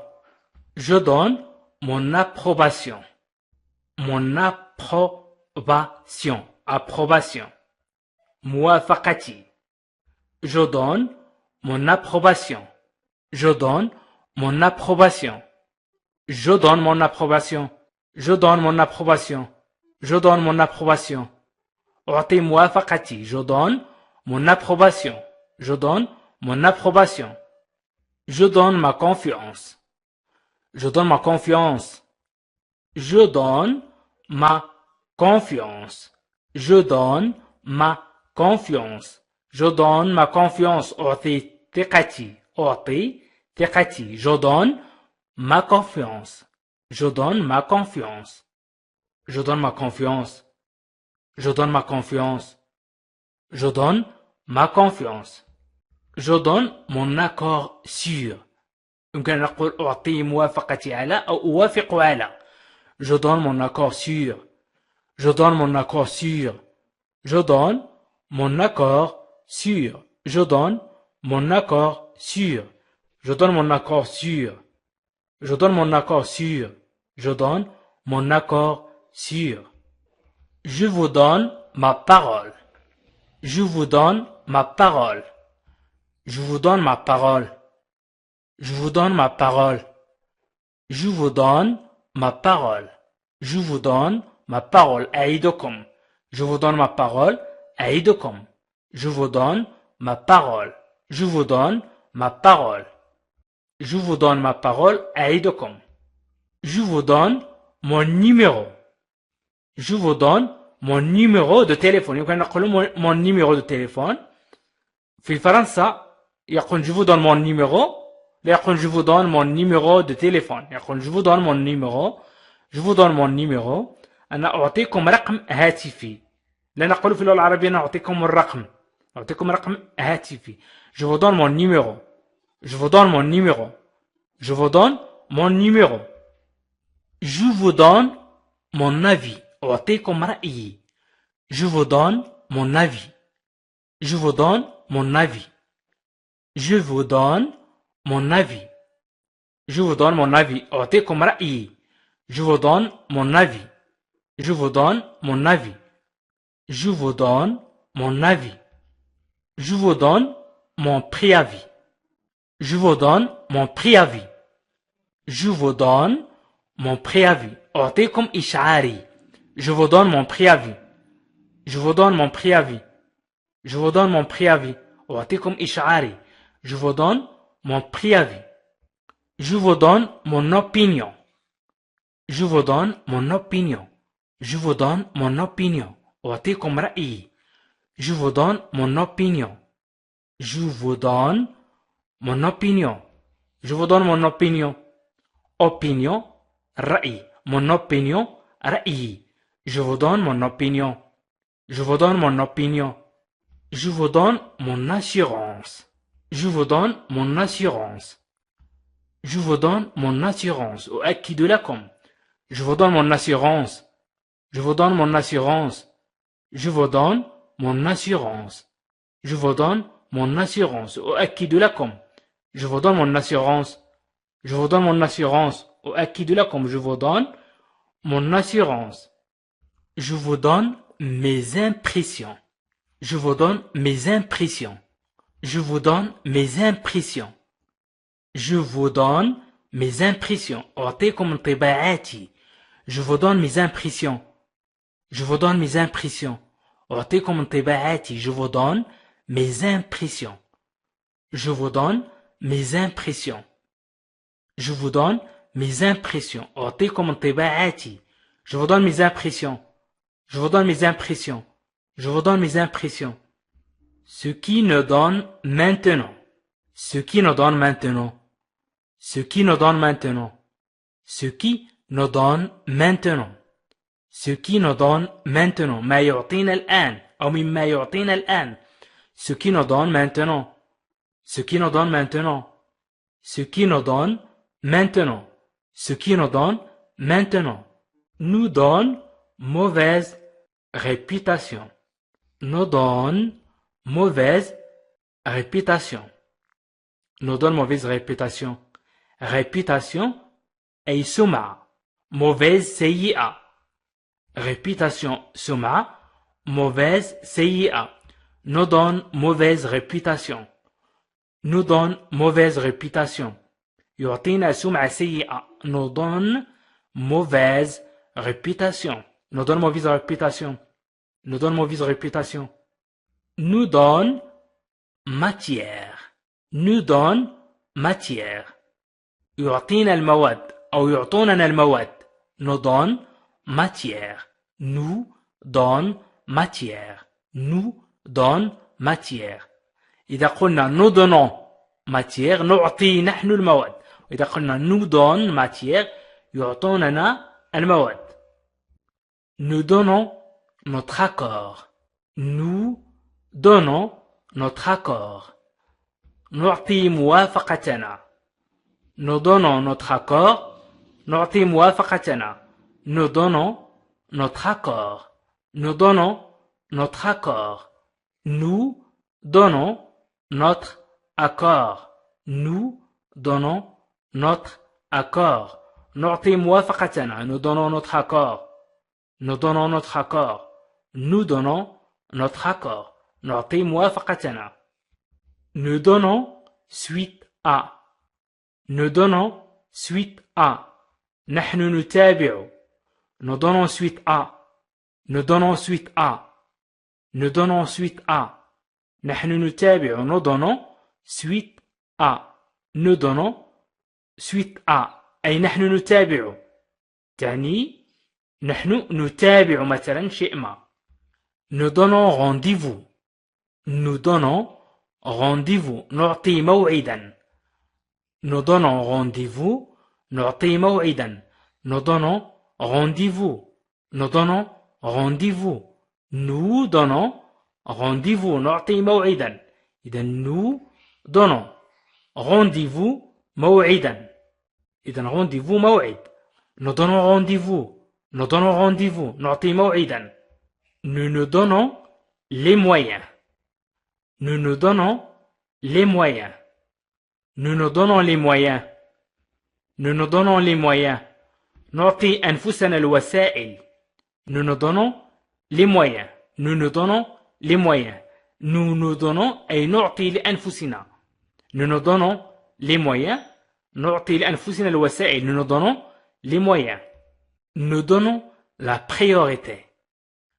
Je donne mon approbation. Mon approbation. Approbation. موافقتي. Je donne mon approbation. Je donne mon approbation. Je donne mon approbation. Je donne mon approbation. Je donne mon approbation. أعطي موافقتي. Je donne mon approbation. Je donne mon approbation. Je donne ma confiance. Je donne ma confiance. Je donne ma confiance. Je donne ma confiance. Je donne ma confiance. أعطي ثقتي. أعطي ثقتي. Je donne ma confiance. Je donne ma confiance. Je donne ma confiance. Je donne ma confiance. Je donne ma confiance. Je donne mon accord sûr. يمكن نقول أعطي موافقتي على أو أوافق على. Je donne mon accord sûr. Je donne mon accord sûr. Je donne mon accord sûr. Je donne mon accord sûr. Je donne mon accord sûr. Je donne mon accord sûr. Je donne mon accord sûr. Je vous donne ma parole. Je vous donne ma parole. Je vous donne ma parole. Je vous donne ma parole. Je vous donne ma parole. Je vous donne ma parole. أعيدكم. Je vous donne ma parole. أعيدكم. Je vous donne ma parole. Je vous donne ma parole. Je vous donne ma parole. أعيدكم. Je vous donne mon numéro. Je vous donne mon numéro de téléphone. يمكن نقول mon numéro de téléphone. في فرنسا يقول je vous donne mon numéro. لا يقول je vous donne mon numéro de téléphone. يقول je vous donne mon numéro. Je vous donne mon numéro. أنا أعطيكم رقم هاتفي. لا نقول في اللغة العربية أنا أعطيكم الرقم. أعطيكم رقم هاتفي. Je vous donne mon numéro. Je vous donne mon numéro. Je vous donne mon numéro. Je vous donne mon avis. أعطيكم رأيي. Je vous donne mon avis. Je vous donne mon avis. Je vous donne mon avis. Je vous donne mon avis. أعطيكم رأيي. Je vous donne mon avis. Je vous donne mon avis. Je vous donne mon avis. Je vous donne mon préavis. Je vous donne mon préavis. Je vous donne mon préavis. أعطيكم إشعاري. Je vous donne mon préavis. Je vous donne mon préavis. Je vous donne mon préavis. أعطيكم إشعاري. Je vous donne mon préavis. Je vous donne mon opinion. Je vous donne mon opinion. Je vous donne mon opinion. أعطيكم رأيي. Je vous donne mon opinion. Je vous donne mon opinion. Je vous donne mon opinion. Opinion, رأي. Mon opinion, رأيي. Je vous donne mon opinion. Je vous donne mon opinion. Je vous donne mon assurance. Je vous donne mon assurance. Je vous donne mon assurance. أؤكد لكم. Je vous donne mon assurance. Je vous donne mon assurance. Je vous donne mon assurance. Je vous donne mon assurance. أؤكد لكم. Je vous donne mon assurance. Je vous donne mon assurance. أؤكد لكم. Je vous donne mon assurance. Je vous donne mes impressions. Je vous donne mes impressions. Je vous donne mes impressions. Je vous donne mes impressions. أعطيكم انطباعاتي. Je vous donne mes impressions. Je vous donne mes impressions. أعطيكم انطباعاتي. Je vous donne mes impressions. Je vous donne mes impressions. Je vous donne mes impressions. أعطيكم انطباعاتي. Je vous donne mes impressions. Je vous donne mes impressions. Je vous donne mes impressions. Ce qui nous donne maintenant. Ce qui nous donne maintenant. Ce qui nous donne maintenant. Ce qui nous donne maintenant. Ce qui nous donne maintenant. ما يعطينا الآن. أو مما يعطينا الآن. Ce qui nous donne maintenant. Ce qui nous donne maintenant. Ce qui nous donne maintenant. Ce qui nous donne maintenant. Nous donne mauvaise réputation. Nous donne mauvaise réputation. Nous donne mauvaise réputation. Réputation أي سمعة. Mauvaise سيئة. Réputation سمعة. Mauvaise سيئة. Nous donne mauvaise réputation. Nous donne mauvaise réputation. يعطينا سمعة سيئة. Nous donne mauvaise réputation. Nous donne mauvaise réputation. Nous donne mauvaise réputation. Nous donne matière. Nous donne matière. يعطينا المواد أو يعطوننا المواد. Nous donne matière. Nous donne matière. Nous donne matière. إذا قلنا nous donnons matière نعطي نحن المواد. وإذا قلنا nous donne matière يعطوننا المواد. Nous donnons notre accord. Nous donnons notre accord. نعطي موافقتنا. Nous donnons notre accord. نعطي موافقتنا. Nous donnons notre accord. Nous donnons notre accord. Nous donnons notre accord. Nous donnons notre accord. نعطي موافقتنا. Nous donnons notre accord. Nous donnons notre accord. Nous donnons notre accord. نعطي موافقتنا. Nous donnons suite à. Nous donnons suite à. نحن نتابع. Nous donnons suite à. Nous donnons suite à. Nous donnons suite à. نحن نتابع. Nous donnons suite à. Nous donnons suite à. أي نحن نتابع. تعني نحن نتابع مثلا شيء ما. Nous donnons rendez-vous. Nous donnons rendez-vous. نعطي موعدا. Nous donnons rendez-vous. نعطي موعدا. Nous donnons rendez-vous. Nous donnons rendez-vous. Nous donnons rendez-vous. نعطي موعدا. إذا nous donnons rendez-vous موعدا. إذا rendez-vous موعد. Nous donnons rendez-vous. Nous donnons rendez-vous. نعطي موعدا. Nous nous donnons les moyens. Nous nous donnons les moyens. Nous nous donnons les moyens. Nous nous donnons les moyens. نعطي أنفسنا الوسائل. Nous nous donnons les moyens. Nous nous donnons les moyens. Nous nous donnons أي نعطي لأنفسنا. Nous nous donnons les moyens. نعطي لأنفسنا الوسائل. Nous nous donnons les moyens. Nous donnons la priorité.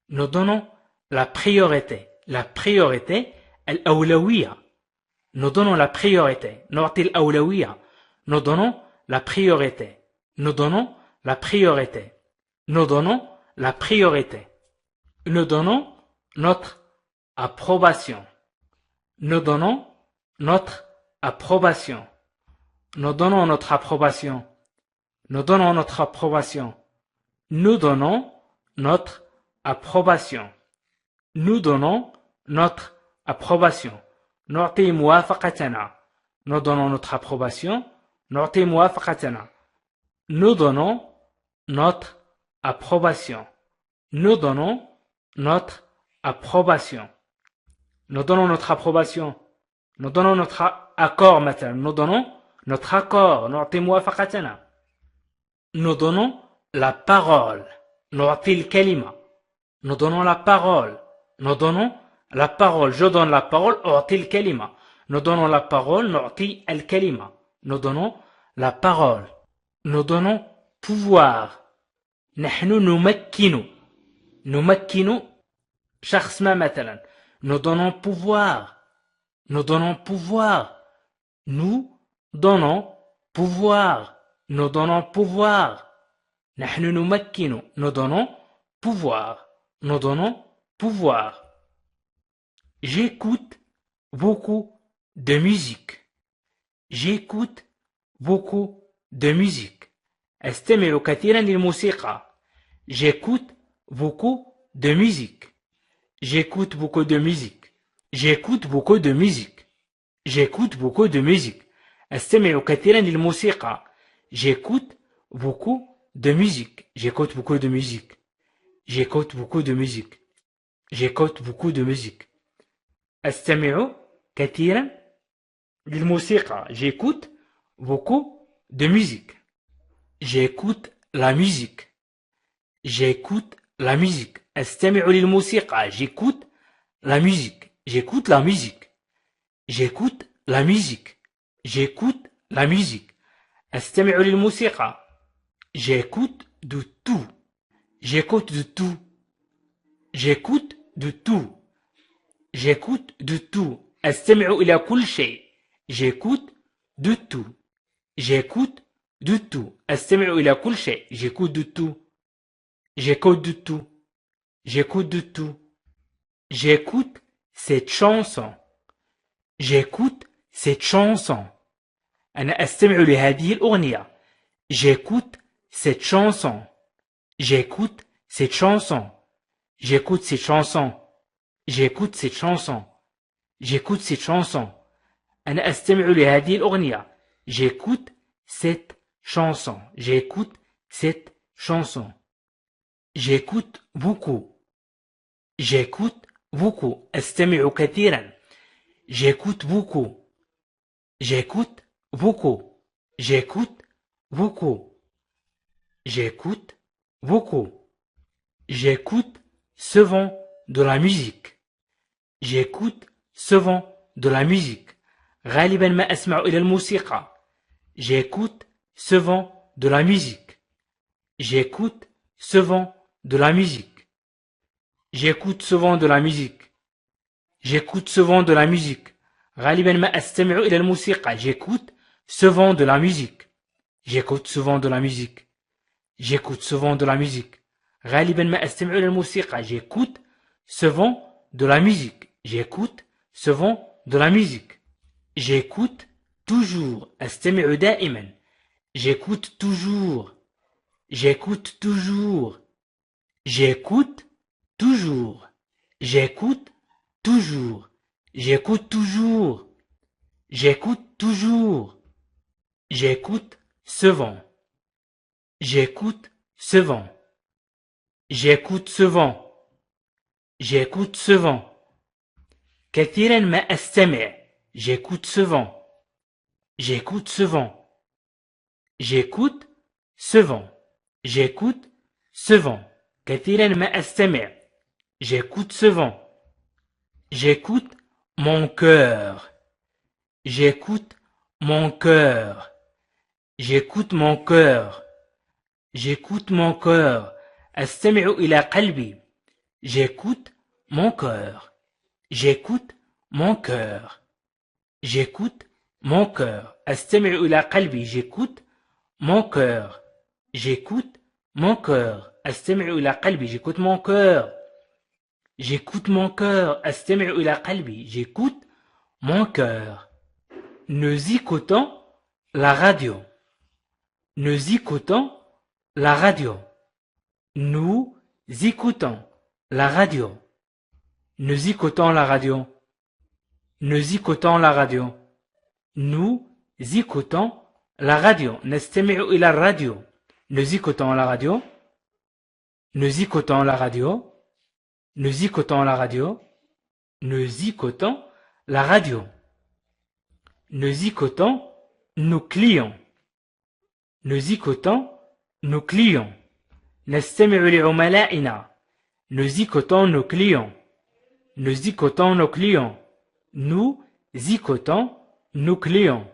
Nous donnons la priorité. La priorité الأولوية. Nous donnons la priorité. نعطي الأولوية. Nous donnons la priorité. Nous donnons la priorité. Nous donnons la priorité. Nous donnons notre approbation. Nous donnons notre approbation. Nous donnons notre approbation. Nous donnons notre approbation. Nous donnons notre approbation. Nous donnons notre approbation. نعطي موافقتنا. Nous donnons notre approbation. نعطي موافقتنا. Nous donnons notre approbation. Nous donnons notre approbation. Nous donnons notre approbation. Nous donnons notre accord مثلا. Nous donnons notre accord. نعطي موافقتنا. Nous donnons la parole. نعطي الكلمة. Nous donnons la parole. Nous donnons la parole. Je donne la parole. أعطي الكلمة. Nous donnons la parole. نعطي الكلمة. Nous donnons la parole. Nous donnons pouvoir. نحن نمكن. نمكن شخص ما مثلا. Nous donnons pouvoir. Nous donnons pouvoir. Nous donnons pouvoir. nous donnons pouvoir. نحن نمكن. Nous donnons pouvoir. Nous donnons pouvoir. J'écoute beaucoup de musique. J'écoute beaucoup de musique. أستمع كثيرا للموسيقى. J'écoute beaucoup de musique. J'écoute beaucoup de musique. J'écoute beaucoup de musique. J'écoute beaucoup de musique. أستمع كثيرا للموسيقى. J'écoute beaucoup de musique. J'écoute beaucoup de musique. J'écoute beaucoup de musique. J'écoute beaucoup de musique. أستمع كثيرا للموسيقى. J'écoute beaucoup de musique. J'écoute la musique. J'écoute la musique. أستمع للموسيقى. J'écoute la musique. J'écoute la musique. J'écoute la musique. J'écoute la musique. أستمع للموسيقى. J'écoute de tout. J'écoute de tout. J'écoute de tout. J'écoute de tout. أستمع إلى كل شيء. J'écoute de tout. J'écoute de tout. أستمع إلى كل شيء. J'écoute de tout. J'écoute de tout. J'écoute de tout. J'écoute cette chanson. J'écoute cette chanson. أنا أستمع لهذه الأغنية. J'écoute cette chanson. J'écoute cette chanson. J'écoute cette chanson. J'écoute cette chanson. J'écoute cette chanson. أنا أستمع لهذه الأغنية. J'écoute cette chanson. J'écoute cette chanson. J'écoute beaucoup. J'écoute beaucoup. أستمع كثيرا. J'écoute beaucoup. J'écoute beaucoup. J'écoute beaucoup. J'écoute beaucoup. J'écoute souvent de la musique. J'écoute souvent de la musique. غالبا ما أسمع إلى الموسيقى. J'écoute souvent de la musique. J'écoute souvent de la musique. J'écoute souvent de la musique. J'écoute souvent de la musique. غالبا ما أستمع إلى الموسيقى. J'écoute souvent de la musique. J'écoute souvent de la musique. J'écoute souvent de la musique. غالبا ما أستمع إلى الموسيقى. J'écoute souvent de la musique. J'écoute souvent de la musique. J'écoute toujours. أستمع دائما. J'écoute toujours. J'écoute toujours. J'écoute toujours. J'écoute toujours. J'écoute toujours. J'écoute toujours. J'écoute souvent. J'écoute souvent. J'écoute souvent. J'écoute souvent. كثيرا ما أستمع. J'écoute souvent. J'écoute souvent. J'écoute souvent. J'écoute souvent. كثيرا ما أستمع. J'écoute souvent. J'écoute mon cœur. J'écoute mon cœur. J'écoute mon cœur. J'écoute mon cœur. أستمع إلى قلبي. J'écoute mon cœur. J'écoute mon cœur. J'écoute mon cœur. أستمع إلى قلبي. J'écoute mon cœur. J'écoute mon cœur. أستمع إلى قلبي. J'écoute mon cœur. J'écoute mon cœur. أستمع إلى قلبي. J'écoute mon cœur. Nous écoutons la radio. Nous écoutons la radio. Nous écoutons la radio. Nous écoutons la radio. Nous écoutons la radio. Nous écoutons la radio. نستمع إلى الراديو. Nous écoutons la radio. Nous écoutons la radio. Nous écoutons la radio. Nous écoutons la radio. Nous écoutons nos clients. Nous écoutons nos clients. نستمع لعملائنا. Nous écoutons nos clients. Nous écoutons nos clients. Nous écoutons nos clients.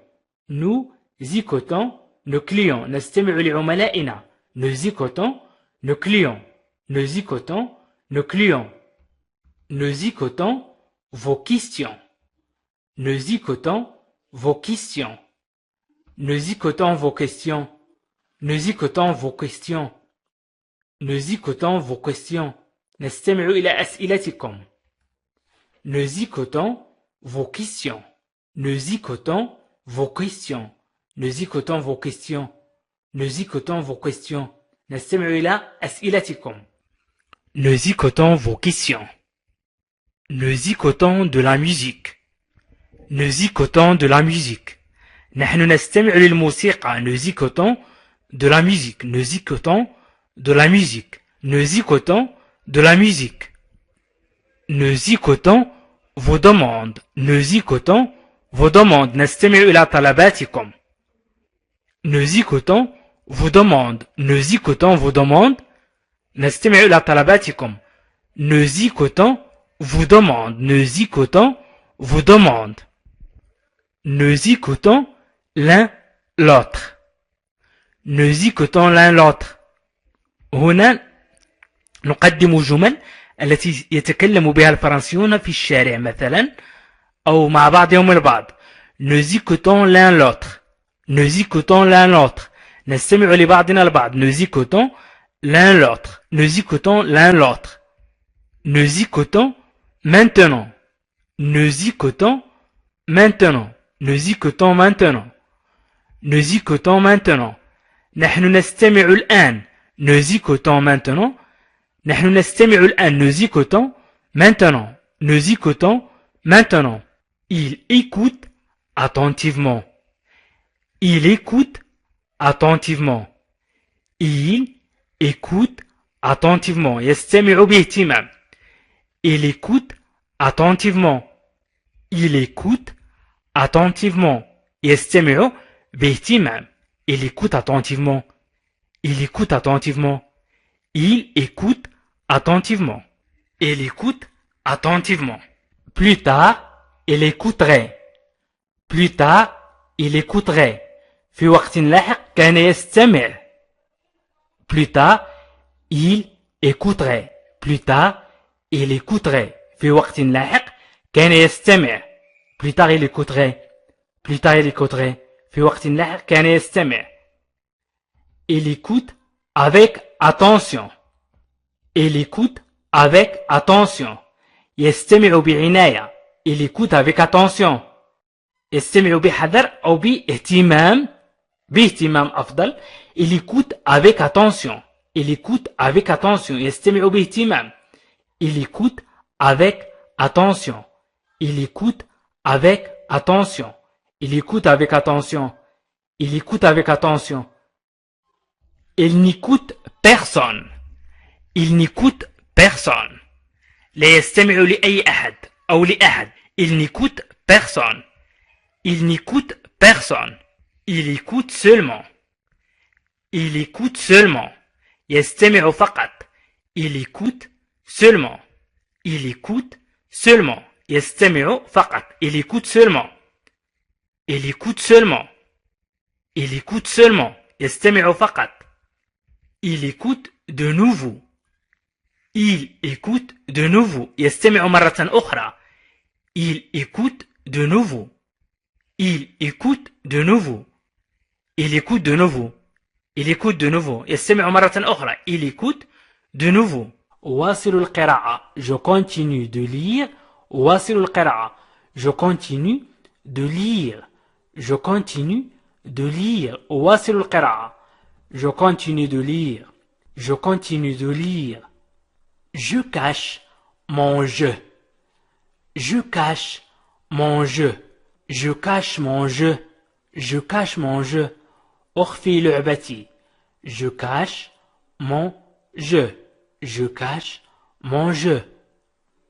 Nous écoutons nos clients. نستمع لعملائنا. Nous écoutons nos clients. Nous écoutons nos clients. Nous écoutons vos questions. Nous écoutons vos questions. Nous écoutons vos questions. Nous écoutons vos questions. Nous écoutons vos questions. نستمع إلى أسئلتكم. Nous écoutons vos questions. Nous écoutons vos questions. Nous écoutons vos questions. Nous écoutons vos questions. نستمع إلى أسئلتكم. Nous écoutons vos questions. Nous écoutons de la musique. Nous écoutons de la musique. نحن نستمع للموسيقى. Nous écoutons de la musique. Nous écoutons de la musique. Nous écoutons de la musique. Nous écoutons vos demandes. Nous écoutons vos demandes. نستمع إلى طلباتكم. Nous écoutons vos demandes. Nous écoutons vos demandes. نستمع إلى طلباتكم. Nous écoutons vos demandes. Nous écoutons vos demandes. Nous écoutons l'un l'autre. Nous écoutons l'un l'autre. هنا نقدم جمل التي يتكلم بها الفرنسيون في الشارع مثلا أو مع بعضهم البعض. Nous écoutons l'un l'autre. Nous écoutons l'un l'autre. نستمع لبعضنا البعض. Nous écoutons l'un l'autre. Nous écoutons l'un l'autre. Nous écoutons maintenant. Nous écoutons maintenant. Nous écoutons maintenant. Nous écoutons maintenant. نحن نستمع الآن. Nous écoutons maintenant. نحن نستمع الآن. Nous écoutons maintenant. Nous écoutons maintenant. Il écoute attentivement. Il écoute attentivement. Il écoute attentivement. يستمع باهتمام. Il écoute attentivement. Il écoute attentivement. يستمع باهتمام. Il écoute attentivement. Il écoute attentivement. Il écoute attentivement. Il écoute attentivement. Plus tard, il écouterait. Plus tard, il écouterait. في وقت لاحق كان يستمع. Plus tard, il écouterait. Plus tard, il écouterait. في وقت لاحق كان يستمع. Plus tard, il écouterait. Plus tard, il écouterait. في وقت لاحق كان يستمع. Il écoute avec attention. Il écoute avec attention. يستمع بعناية. Il écoute avec attention. يستمع بحذر أو باهتمام. باهتمام أفضل. Il écoute avec attention. Il écoute avec attention. يستمع باهتمام. Il écoute avec attention. Il écoute avec attention. Il écoute avec attention. Il écoute avec attention. Il n'écoute personne. Il n'écoute personne. لا يستمع لأي أحد أو لأحد. Il n'écoute personne. Il n'écoute personne. Il écoute seulement. Il écoute seulement. يستمع فقط. Il écoute seulement. Il écoute seulement. يستمع فقط. Il écoute seulement. Il écoute seulement. Il écoute seulement. يستمع فقط. Il écoute de nouveau. Il écoute de nouveau. يستمع مرة أخرى. Il écoute de nouveau. Il écoute de nouveau. Il écoute de nouveau. Il écoute de nouveau. يستمع مرة أخرى. Il écoute de nouveau. واصل القراءة. Je continue de lire. واصل القراءة. Je continue de lire. Je continue de lire. واصل القراءة. Je continue de lire. Je continue de lire. Je cache mon jeu. Je cache mon jeu. Je cache mon jeu. Je cache mon jeu. أخفي لعبتي. Je cache mon jeu. Je cache mon jeu.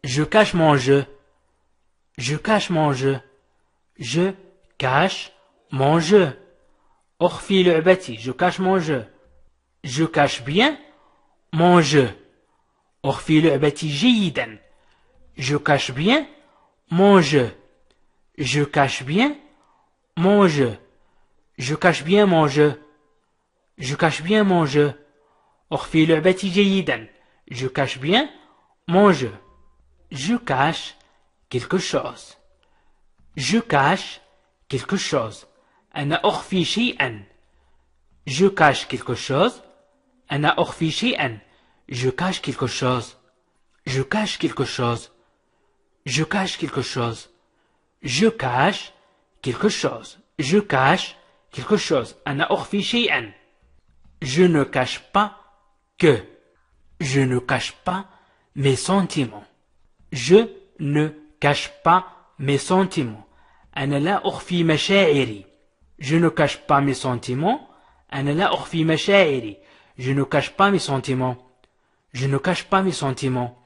Je cache mon jeu. Je cache mon jeu. Je cache mon jeu. أخفي لعبتي. Je cache mon jeu. Je cache bien mon jeu. أخفي لعبتي جيدا. Je cache bien mon jeu. Je cache bien mon jeu. Je cache bien mon jeu. Je cache bien mon jeu. أخفي لعبتي جيدا. Je cache bien mon jeu. Je cache quelque chose. Je cache quelque chose. أنا أخفي شيئا. Je cache quelque chose. أنا أخفي شيئا. Je cache quelque chose. Je cache quelque chose. Je cache quelque chose. Je cache quelque chose. Je cache quelque chose. أنا أخفي شيئا. Je ne cache pas que. Je ne cache pas mes sentiments. Je ne cache pas mes sentiments. أنا لا أخفي مشاعري. Je ne cache pas mes sentiments. أنا لا أخفي مشاعري. Je ne cache pas mes sentiments. Je ne cache pas mes sentiments.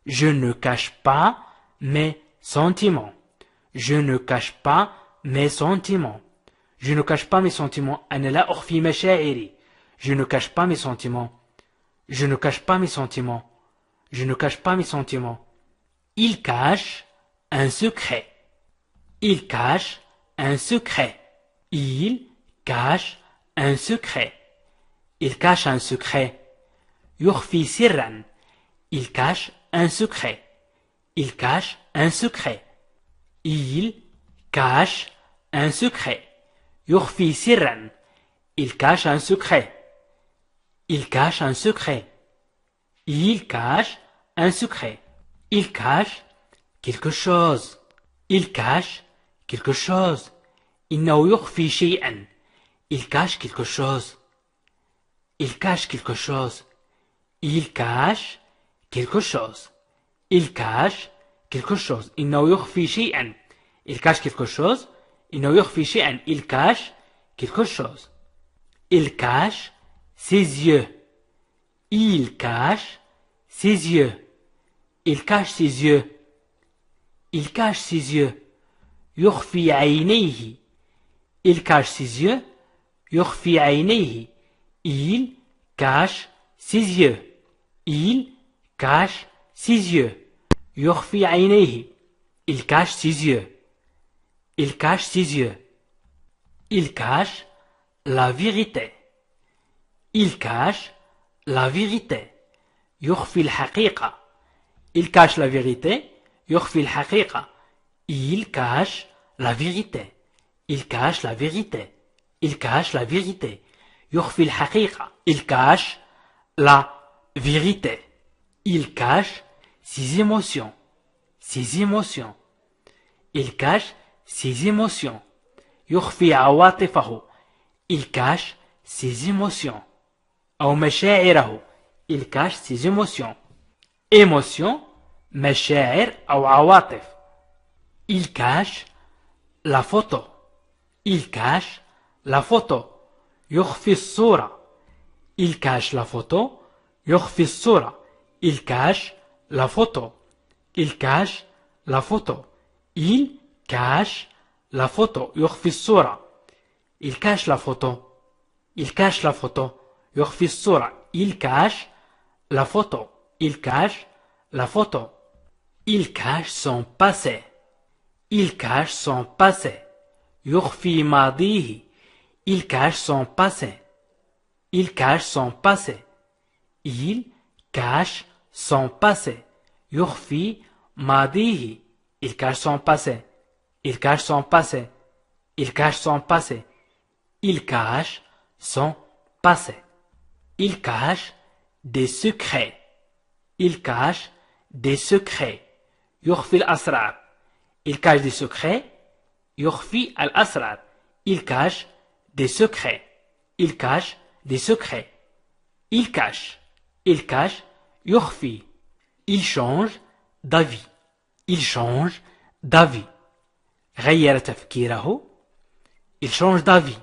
Je ne cache pas mes sentiments. Je ne cache pas mes sentiments. Je ne cache pas mes sentiments. أنا لا أخفي مشاعري. Je ne cache pas mes sentiments. Je ne cache pas mes sentiments. Je ne cache pas mes sentiments. Il cache un secret. Il cache un secret. Il cache un secret. Il cache un secret. يخفي سرا. Il cache un secret. Il cache un secret. Il cache un secret. يخفي سرا. Il cache un secret. Il cache un secret. Il cache un secret. Il cache quelque chose. Il cache quelque chose. إنه يخفي شيئا. Il cache quelque chose. Il cache quelque chose. Il cache quelque chose. Il cache quelque chose. إنه يخفي شيئا. Il cache quelque chose. إنه يخفي شيئا. Il cache quelque chose. Il cache ses yeux. Il cache ses yeux. Il cache ses yeux. Il cache ses yeux. يخفي عينيه. Il cache ses yeux. يخفي عينيه. Il cache ses yeux. Il cache ses yeux. يخفي عينيه. Il cache ses yeux. Il cache ses yeux. Il cache la vérité. Il cache la vérité. يخفي الحقيقة. Il cache la vérité. يخفي الحقيقة. Il cache la vérité. Il cache la vérité. Il cache la vérité. يخفي الحقيقة. Il cache la vérité. Il cache ses émotions. Ses émotions. Il cache ses émotions. يخفي عواطفه. Il cache ses émotions. أو مشاعره. Il cache ses émotions. Émotions, مشاعر أو عواطف. Il cache la photo. Il cache la photo. يخفي الصورة. Il cache la photo. يخفي الصورة. Il cache la photo. Il cache la photo. Il cache la photo. يخفي الصورة. Il cache la photo. Il cache la photo. يخفي الصورة. Il cache la photo. Il cache la photo. Il cache son passé. Il cache son passé. يخفي ماضيه. Il cache son passé. Il cache son passé. Il cache son passé. يخفي ماضيه. Il cache son passé. Il cache son passé. Il cache son passé. Il cache son passé. Il cache des secrets. Il cache des secrets. يخفي الأسرار. Il cache des secrets. يخفي الأسرار. Il cache des secrets. Il cache des secrets. Il cache. Il cache. يخفي. Il change d'avis. Il change d'avis. غير تفكيره. Il change d'avis.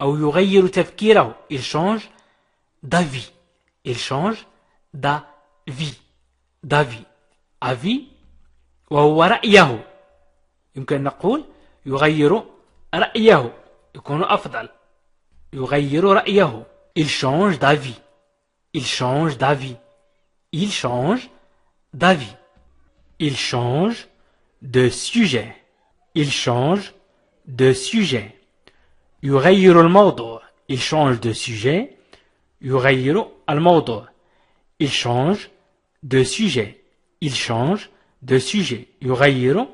أو يغير تفكيره. Il change d'avis. Il change d'avis. d'avis. avis وهو رأيه. يمكن نقول يغير رأيه. يكون أفضل. يغير رأيه. Il change d'avis. Il change d'avis. Il change d'avis. Il change de sujet. Il change de sujet. يغير الموضوع. Il change de sujet. يغير الموضوع. Il change de sujet. Il change de sujet. يغير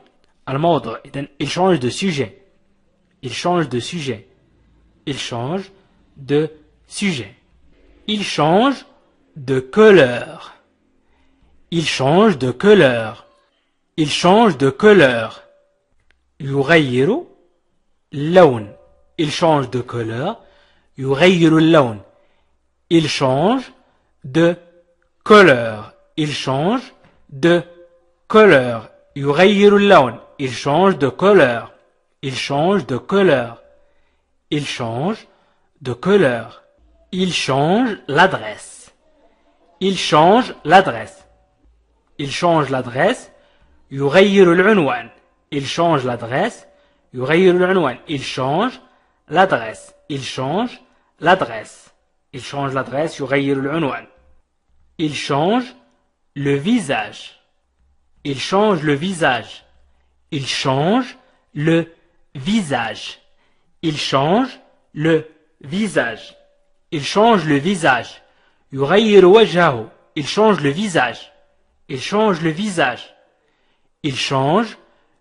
الموضوع. إذن il change de sujet. Il change de sujet. Il change de sujet. Il change de couleur. Il change de couleur. Il change de couleur. يغير اللون. Il change de couleur. يغير اللون. Il change de couleur. Il change de couleur. يغير اللون. Il change de couleur. Il change de couleur. Il change de couleur. Il change l'adresse. Il change l'adresse. Il change l'adresse. يغير العنوان. Il change l'adresse. يغير العنوان. Il change l'adresse. Il change l'adresse. Il change l'adresse. يغير العنوان. Il change le visage. Il change le visage. Il change le visage. Il change le visage. Il change le visage. يغير وجهه. Il change le visage. Il change le visage. Il change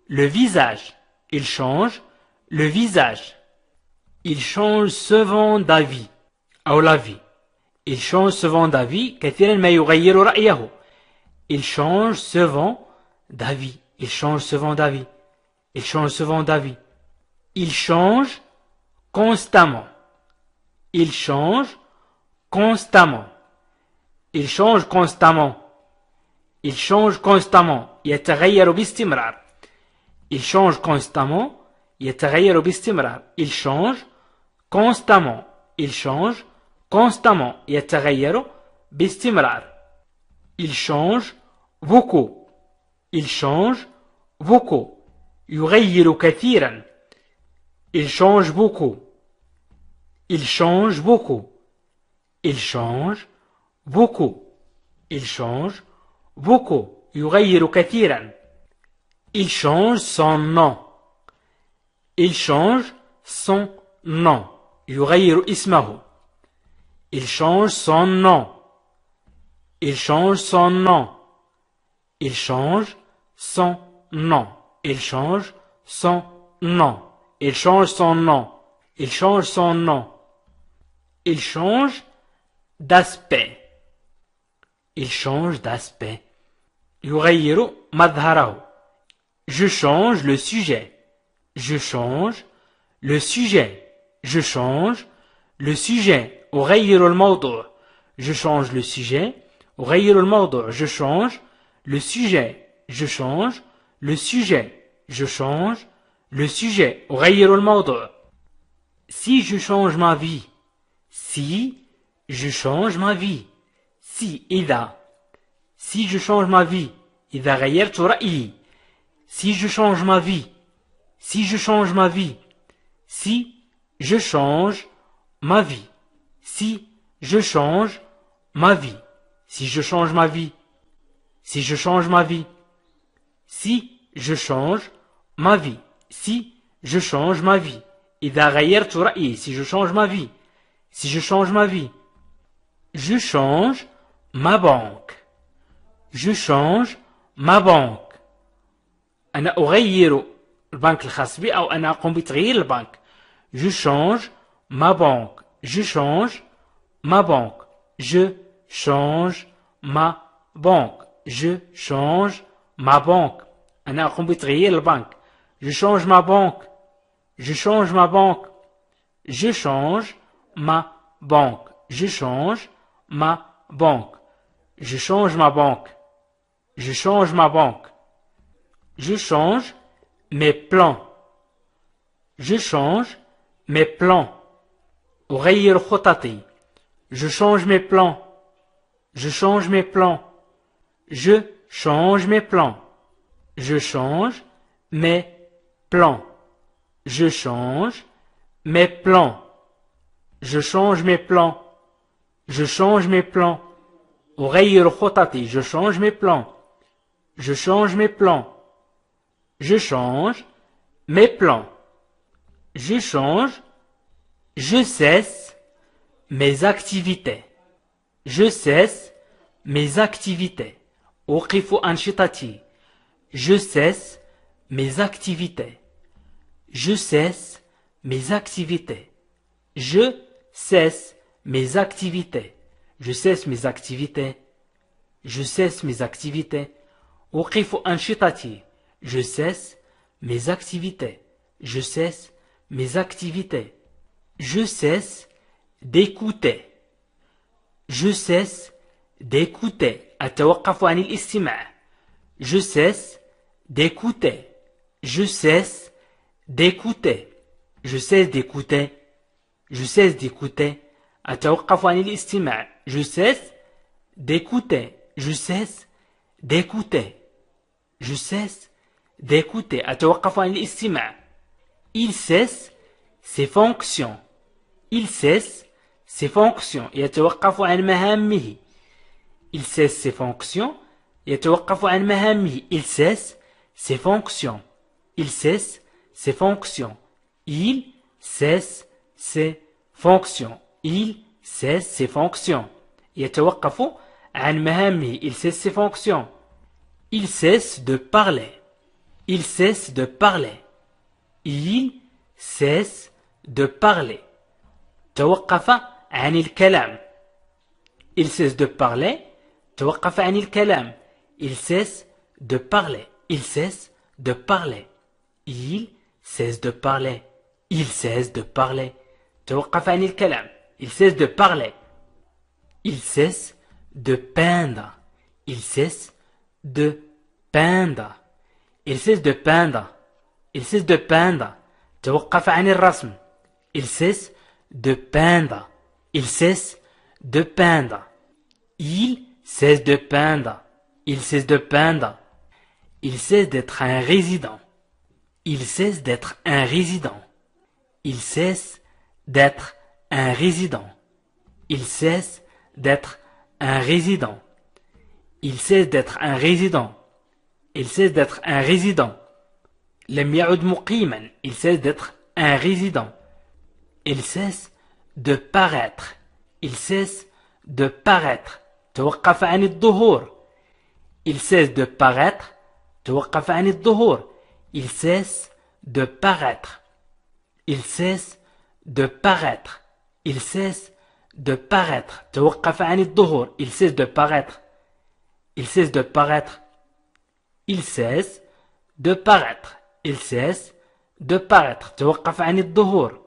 le visage. Il change le visage. Il change souvent d'avis. أو l'avis. Il change souvent d'avis. كثيرا ما يغير رأيه. Il change souvent d'avis. Il change souvent d'avis. Il change souvent d'avis. Il change constamment. Il change constamment. Il change constamment. Il change constamment. يتغير باستمرار. Il change constamment. يتغير باستمرار. Il change constamment. Il change constamment. يتغير باستمرار. Il change beaucoup. Il change beaucoup. يغير كثيرا. Il change beaucoup. Il change beaucoup. Il change beaucoup. Il change beaucoup. يغير كثيرا. Il change son nom. Il change son nom. يغير اسمه. Il change son nom. Il change son nom. Il change son nom. Il change son nom. Il change son nom. Il change son nom. Il change d'aspect. Il change d'aspect. يغير مظهره. Je change le sujet. Je change le sujet. Je change le sujet. أغير الموضوع. Je change le sujet. أغير الموضوع. Je change le sujet. Je change le sujet. Je change le sujet. أغير الموضوع. Si je change ma vie. Si je change ma vie. Si إذا. Si je change ma vie. إذا غيرت رأيي. Si je change ma vie. Si je change ma vie. Si je change ma vie. Si je change ma vie. Si je change ma vie. Si je change ma vie. Si je change ma vie. Si je change ma vie. إذا غيرت رأيي. Si je change ma vie. Si je change ma vie. Je change ma banque. Je change ma banque. أنا أغير البنك الخاص بي أو أنا أقوم بتغيير البنك. Je change ma banque. Je change ma banque. Je change ma banque. Je change ma banque. أنا أقوم بتغيير البنك. Je change ma banque. Je change ma banque. Je change ma banque. Je change ma banque. Je change ma banque. Je change ma banque. Je change mes plans. Je change mes plans. أغير خططي. Je change mes plans. Je change mes plans. Je change mes plans. Je change mes plans. Je change mes plans. Je change mes plans. Je change mes plans. أغير خططي. Je change mes plans. Je change mes plans. Je change mes plans. Je change. Je cesse mes activités. Je cesse mes activités. أوقف أنشطتي. Je cesse mes activités. Je cesse mes activités. Je cesse mes activités. Je cesse mes activités. Je cesse mes activités. أوقف أنشطتي. Je cesse mes activités. Je cesse mes activités. Je cesse d'écouter. Je cesse d'écouter. أتوقف عن الاستماع. Je cesse d'écouter. Je cesse d'écouter. Je cesse d'écouter. Je cesse d'écouter. أتوقف عن الاستماع. Je cesse d'écouter. Je cesse d'écouter. Je cesse d'écouter. أتوقف عن الاستماع. Il cesse ses fonctions. Il cesse ses fonctions. يتوقف عن مهامه. Il cesse ses fonctions. يتوقف عن مهامه. Il cesse ses fonctions. Il cesse ses fonctions. Il cesse ses fonctions. Il cesse ses fonctions. يتوقف عن مهامه. Il cesse ses fonctions. Il cesse de parler. Il cesse de parler. Il cesse de parler. توقف عن الكلام. Il cesse de parler. توقف عن الكلام. Il cesse de parler. Il cesse de parler. Il cesse de parler. Il cesse de parler. توقف عن الكلام. Il cesse de parler. Il cesse de peindre. Il cesse de peindre. Il cesse de peindre. Il cesse de peindre. توقف عن الرسم. Il cesse de peindre. Il cesse de peindre. Il cesse de peindre. Il cesse de peindre. Il cesse d'être un résident. Il cesse d'être un résident. Il cesse d'être un résident. Il cesse d'être un résident. Il cesse d'être un résident. Il cesse d'être un résident. لم يعد مقيما. Il cesse d'être un résident. Il cesse de paraître. Il cesse de paraître. توقف عن الظهور. Il cesse de paraître. توقف عن الظهور. Il cesse de paraître. Il cesse de paraître. Il cesse de paraître. توقف عن الظهور. Il cesse de paraître. Il cesse de paraître. Il cesse de paraître. Il cesse de paraître. توقف عن الظهور.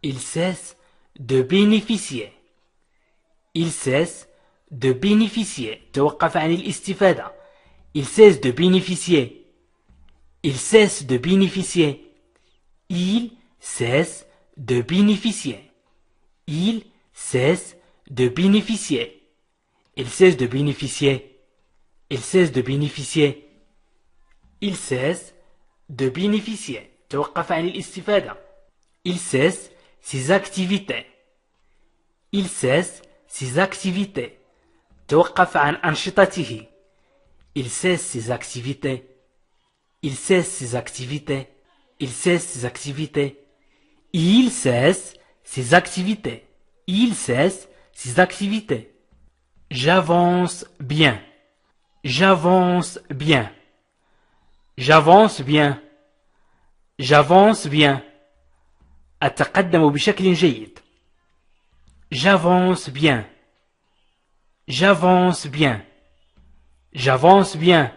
Il cesse de bénéficier. Il cesse de bénéficier. توقف عن الاستفادة. Il cesse de bénéficier. Il cesse de bénéficier. Il cesse de bénéficier. Il cesse de bénéficier. Il cesse de bénéficier. Il cesse de bénéficier. Il cesse de bénéficier. توقف عن الاستفادة. Il cesse ses activités. Il cesse ses activités. توقف عن أنشطته. Il cesse ses activités. Il cesse ses activités. Il cesse ses activités. Il cesse ses activités. Il cesse ses activités. J'avance bien. J'avance bien. J'avance bien. J'avance bien. أتقدم بشكل جيد. J'avance bien. J'avance bien. J'avance bien.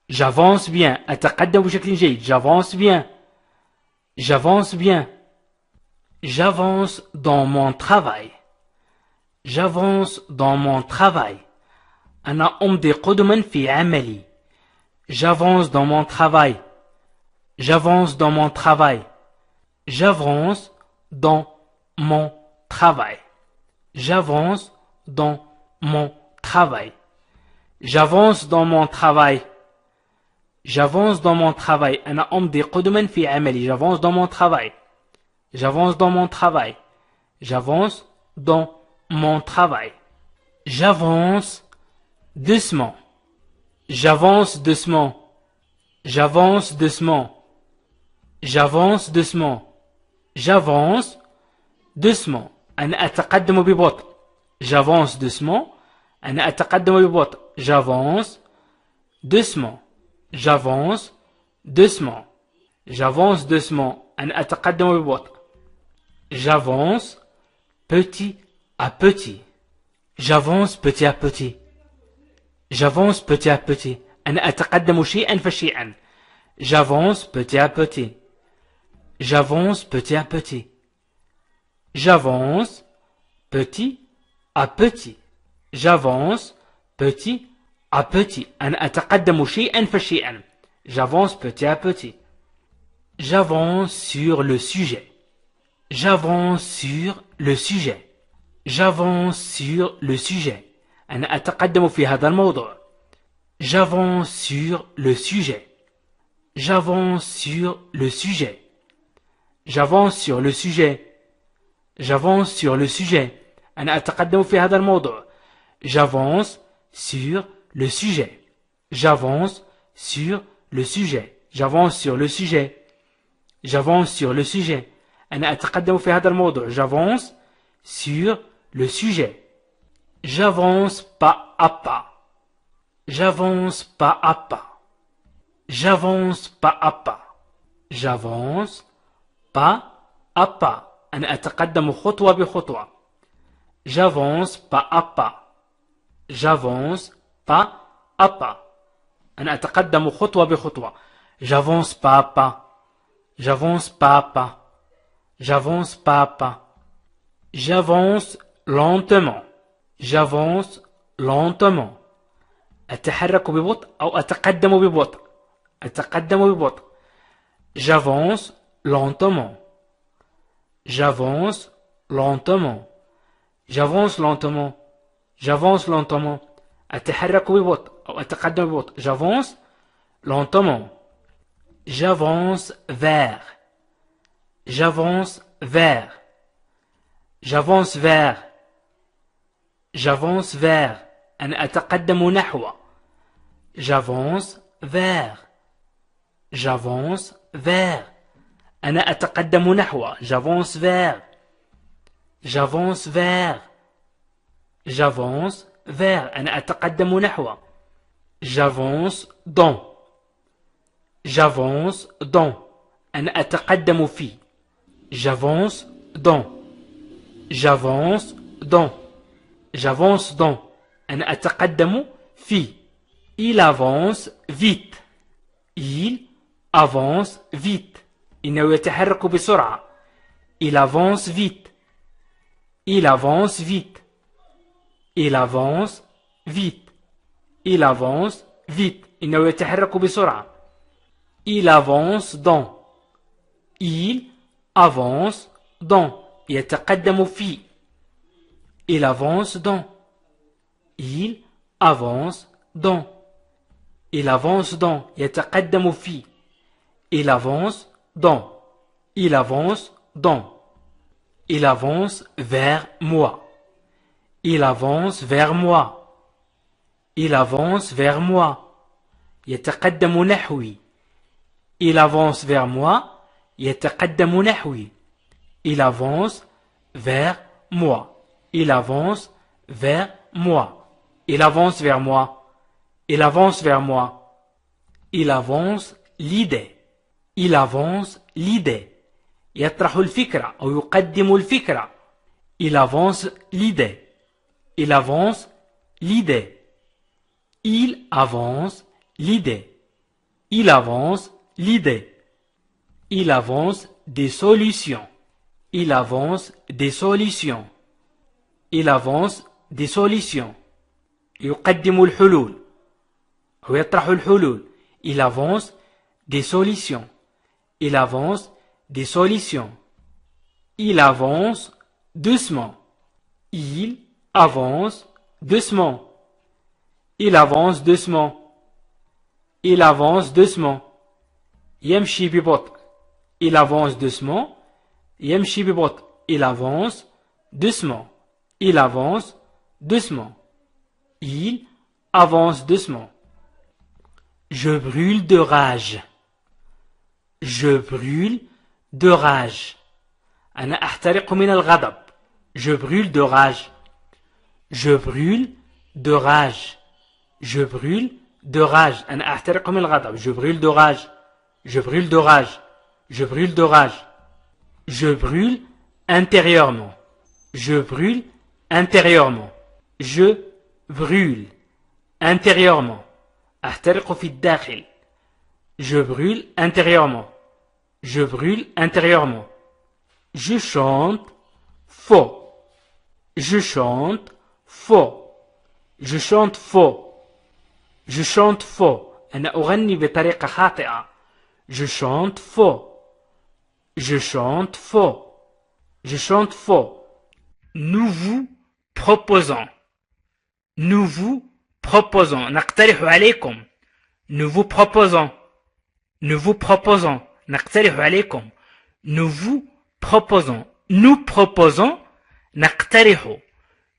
J'avance bien. أتقدم بشكل جيد. J'avance bien. J'avance bien. J'avance dans mon travail. J'avance dans mon travail. أنا أمضي قدما في عملي. J'avance dans mon travail. J'avance dans mon travail. J'avance dans mon travail. J'avance dans mon travail. J'avance dans mon travail. J'avance dans mon travail. أنا أمضي قدما في عملي. J'avance dans mon travail. J'avance dans mon travail. J'avance dans mon travail. J'avance doucement. J'avance doucement. J'avance doucement. J'avance doucement. J'avance doucement. أنا أتقدم ببطء. J'avance doucement. أنا أتقدم ببطء. J'avance doucement. J'avance doucement. J'avance doucement. أنا أتقدم ببطء. J'avance petit à petit. J'avance petit à petit. J'avance petit à petit. أنا أتقدم شيئا فشيئا. J'avance petit à petit. J'avance petit à petit. J'avance petit à petit. J'avance petit à petit. أنا أتقدم شيئا فشيئا. J'avance petit à petit. J'avance sur le sujet. J'avance sur le sujet. J'avance sur le sujet. أنا أتقدم في هذا الموضوع. J'avance sur le sujet. J'avance sur le sujet. J'avance sur le sujet. J'avance sur le sujet. أنا أتقدم في هذا الموضوع. J'avance sur le sujet. J'avance sur le sujet. J'avance sur le sujet. J'avance sur le sujet. أنا أتقدم في هذا الموضوع. J'avance sur le sujet. J'avance pas à pas. J'avance pas à pas. J'avance pas à pas. J'avance pas à pas. أنا أتقدم خطوة بخطوة. J'avance pas à pas. J'avance pas à pas. أنا أتقدم خطوة بخطوة. J'avance pas à pas. J'avance pas à pas. J'avance pas à pas. J'avance lentement. J'avance lentement. أتحرك ببطء أو أتقدم ببطء. أتقدم ببطء. J'avance lentement. J'avance lentement. J'avance lentement. J'avance lentement. أتحرك ببطء أو أتقدم ببطء. J'avance lentement. J'avance vers. J'avance vers. J'avance vers. J'avance vers. أنا أتقدم نحو. J'avance vers. J'avance vers. أنا أتقدم نحو. J'avance vers. J'avance vers. J'avance vers. أنا أتقدم نحو. J'avance dans. J'avance dans. أنا أتقدم في. J'avance dans. J'avance dans. J'avance dans. أنا أتقدم في. Il avance vite. Il avance vite. إنه يتحرك بسرعة. Il avance vite. Il avance vite. Il avance vite. Il avance vite. إنه يتحرك بسرعة. Il avance dans. Il avance dans. يتقدم في. Il avance dans. Il avance dans. Il avance dans. يتقدم في. Il avance dans. Il avance dans. Il avance vers moi. Il avance vers moi. Il avance vers moi. يتقدم نحوي. Il avance vers moi. يتقدم نحوي. Il avance vers moi. Il avance vers moi. Il avance vers moi. Il avance vers moi. Il avance l'idée. Il avance l'idée. يطرح الفكرة أو يقدم الفكرة. Il avance l'idée. Il avance l'idée. Il avance l'idée. Il avance l'idée. Il avance des solutions. Il avance des solutions. Il avance des solutions. يقدم الحلول. هو يطرح الحلول. Il avance des solutions. Il avance des solutions. Il avance doucement. Il avance doucement. Il avance doucement. Il avance doucement. يمشي ببطء. Il avance doucement. يمشي ببطء. Il avance doucement. Il avance doucement. Il avance doucement. Je brûle de rage. Je brûle de rage. أنا أحترق من الغضب. Je brûle de rage. Je brûle de rage. Je brûle de rage. أنا أحترق من الغضب. Je brûle de rage. Je brûle de rage. Je brûle de rage. Je brûle intérieurement. Je brûle intérieurement. Je brûle intérieurement. أحترق في الداخل. Je brûle intérieurement. Je brûle intérieurement. Je chante faux. Je chante faux. Je chante faux. Je chante faux. أنا أغني بطريقة خاطئة. Je chante faux. Je chante faux. Je chante faux. Nous vous proposons. Nous vous proposons. نقترح عليكم. Nous vous proposons. Nous vous proposons. نقترح عليكم. Nous vous proposons. Nous proposons. نقترح.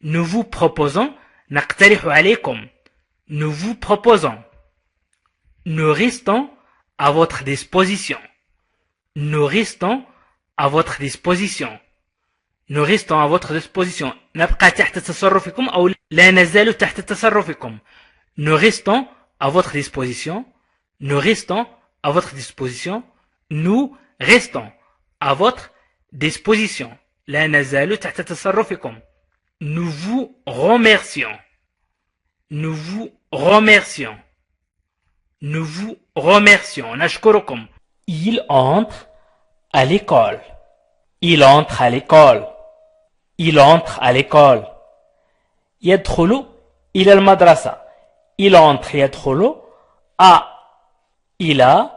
Nous vous proposons. نقترح عليكم. Nous vous proposons. Nous restons à votre disposition. Nous restons à votre disposition. Nous restons à votre disposition. نبقى تحت تصرفكم أو لا نزال تحت تصرفكم. Nous restons à votre disposition. Nous restons à votre disposition. Nous restons à votre disposition. لا نزال تحت تصرفكم. Nous vous remercions. Nous vous remercions. Nous vous remercions. نشكركم. Il entre à l'école. Il entre à l'école. Il entre à l'école. يدخل إلى المدرسة. Il entre يدخل à إلى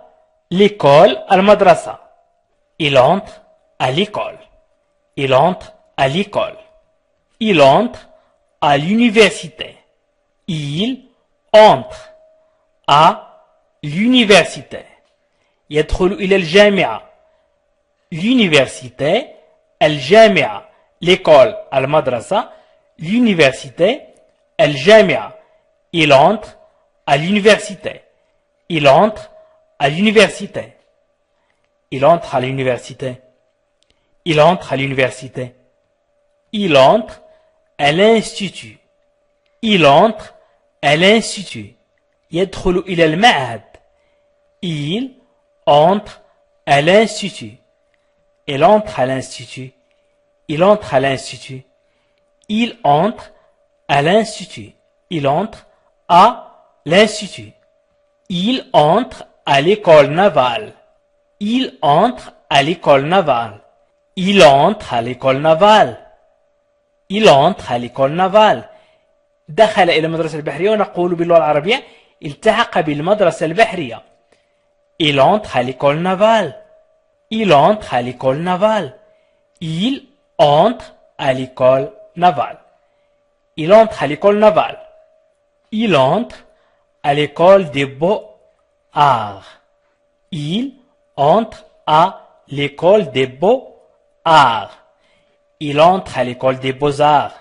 l'école المدرسة. Il entre à l'école. Il entre à l'école. Il entre à l'université. Il entre à l'université. يدخل إلى الجامعة. L'université, الجامعة. L'école, المدرسة. L'université, الجامعة. Il entre à l'université. Il entre à l'université. Il entre à l'université. Il entre à l'université. Il entre à l'institut. Il entre à l'institut. يدخل إلى المعهد. Il entre à l'institut. Il entre à l'institut. Il entre à l'institut. Il entre à l'institut. Il entre à l'institut. Il entre à l'école navale. Il entre à l'école navale. Il entre à l'école navale. Il entre à l'école navale. دخل إلى المدرسة البحرية ونقول باللغة العربية التحق بالمدرسة البحرية. Il entre à l'école navale. Il entre à l'école navale. Il entre à l'école navale. Il entre à l'école navale. Il entre à l'école des beaux-arts. Il entre à l'école des beaux-arts. Il entre à l'école des beaux-arts.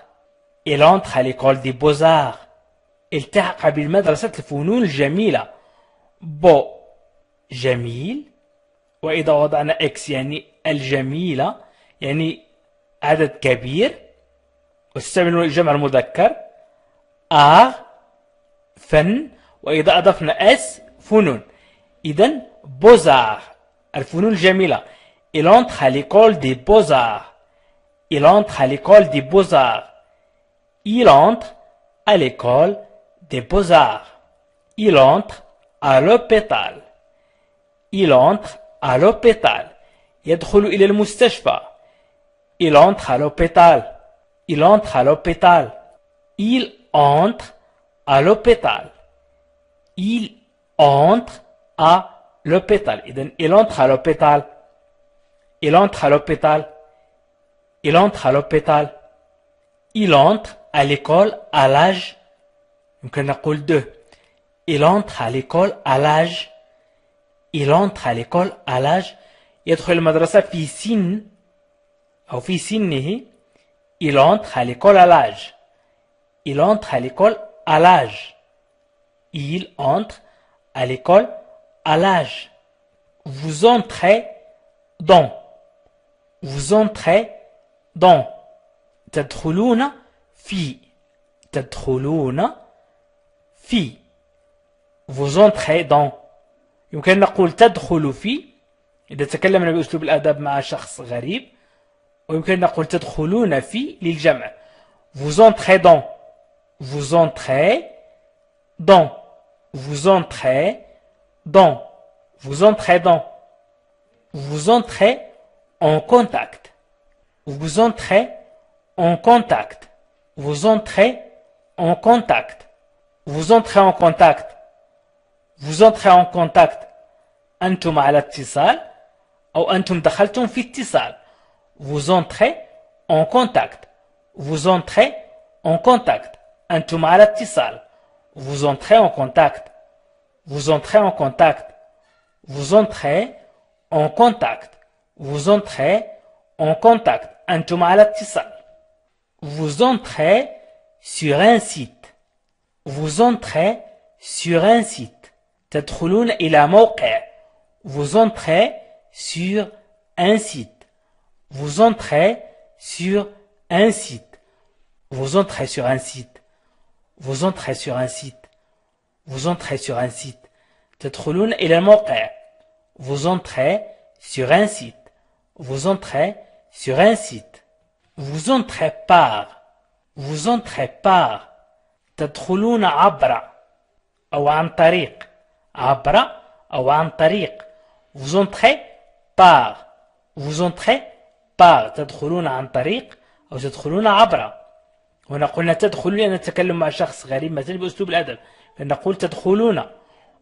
Il entre à l'école des beaux-arts. التحق بالمدرسة الفنون الجميلة. بو جميل، وإذا وضعنا إكس يعني الجميلة يعني عدد كبير واستعملوا الجمع المذكر. فن، وإذا أضفنا اس فنون. إذن بوزار الفنون الجميلة. Il entre à l'école des beaux-arts. Il entre à l'école des beaux-arts. Il entre à l'école des beaux-arts. Il entre à l'hôpital. Il entre à l'hôpital. يدخل إلى المستشفى. Il entre à l'hôpital. Il entre à l'hôpital. Il entre à l'hôpital. Il entre à l'hôpital. إذن il entre à l'hôpital. Il entre à l'hôpital. Il entre à l'hôpital. Il entre à l'école à l'âge. يمكن نقول 2. Il entre à l'école à l'âge. Il entre à l'école à l'âge. يدخل المدرسة في سن أو في سنه. Il entre à l'école à l'âge. Il entre à l'école à l'âge. Il entre à l'école à l'âge. Vous entrez dans. Vous entrez dans. تدخلون في. تدخلون في. Vous entrez dans. يمكن نقول تدخل في إذا تكلمنا بأسلوب الأدب مع شخص غريب. ويمكن نقول تدخلون في للجمع. Vous entrez dans. Vous entrez dans. Vous entrez dans. Vous entrez dans. Vous entrez en contact. Vous entrez en contact. Vous entrez en contact. Vous entrez en contact. Vous entrez en contact. أنتم على اتصال أو أنتم دخلتم في اتصال. Vous entrez en contact. Vous entrez en contact. أنتم على اتصال. Vous entrez en contact. Vous entrez en contact. Vous entrez en contact. Vous entrez en contact. أنتم على اتصال. Vous entrez sur un site. Vous entrez sur un site. تدخلون إلى موقع. Vous entrez sur un site. Vous entrez sur un site. Vous entrez sur un site. Vous entrez sur un site. Vous entrez sur un site. تدخلون إلى الموقع. Vous entrez sur un site. Vous entrez sur un site. Vous entrez par. Vous entrez par. تدخلون عبر أو عن طريق. عبر أو عن طريق. Vous entrez par. Vous entrez par. تدخلون عن طريق أو تدخلون عبر. هنا قلنا تدخلون لأن نتكلم مع شخص غريب مثلا بأسلوب الأدب. فنقول تدخلون.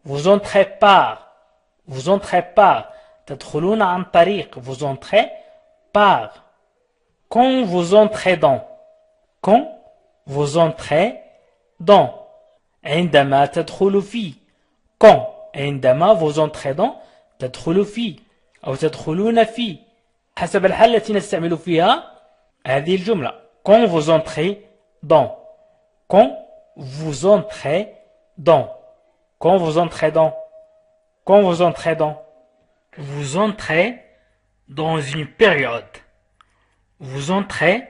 Vous entrez par. Vous entrez par. تدخلون عن طريق. Vous entrez par. Quand vous entrez dans. Quand vous entrez dans. عندما تدخل في. Quand عندما vous entrez dans تدخل في أو تدخلون في حسب الحالة التي نستعمل فيها هذه الجملة. Quand vous entrez dans. Quand vous entrez dans. Quand vous entrez dans. Quand vous entrez dans. Vous entrez dans une période. Vous entrez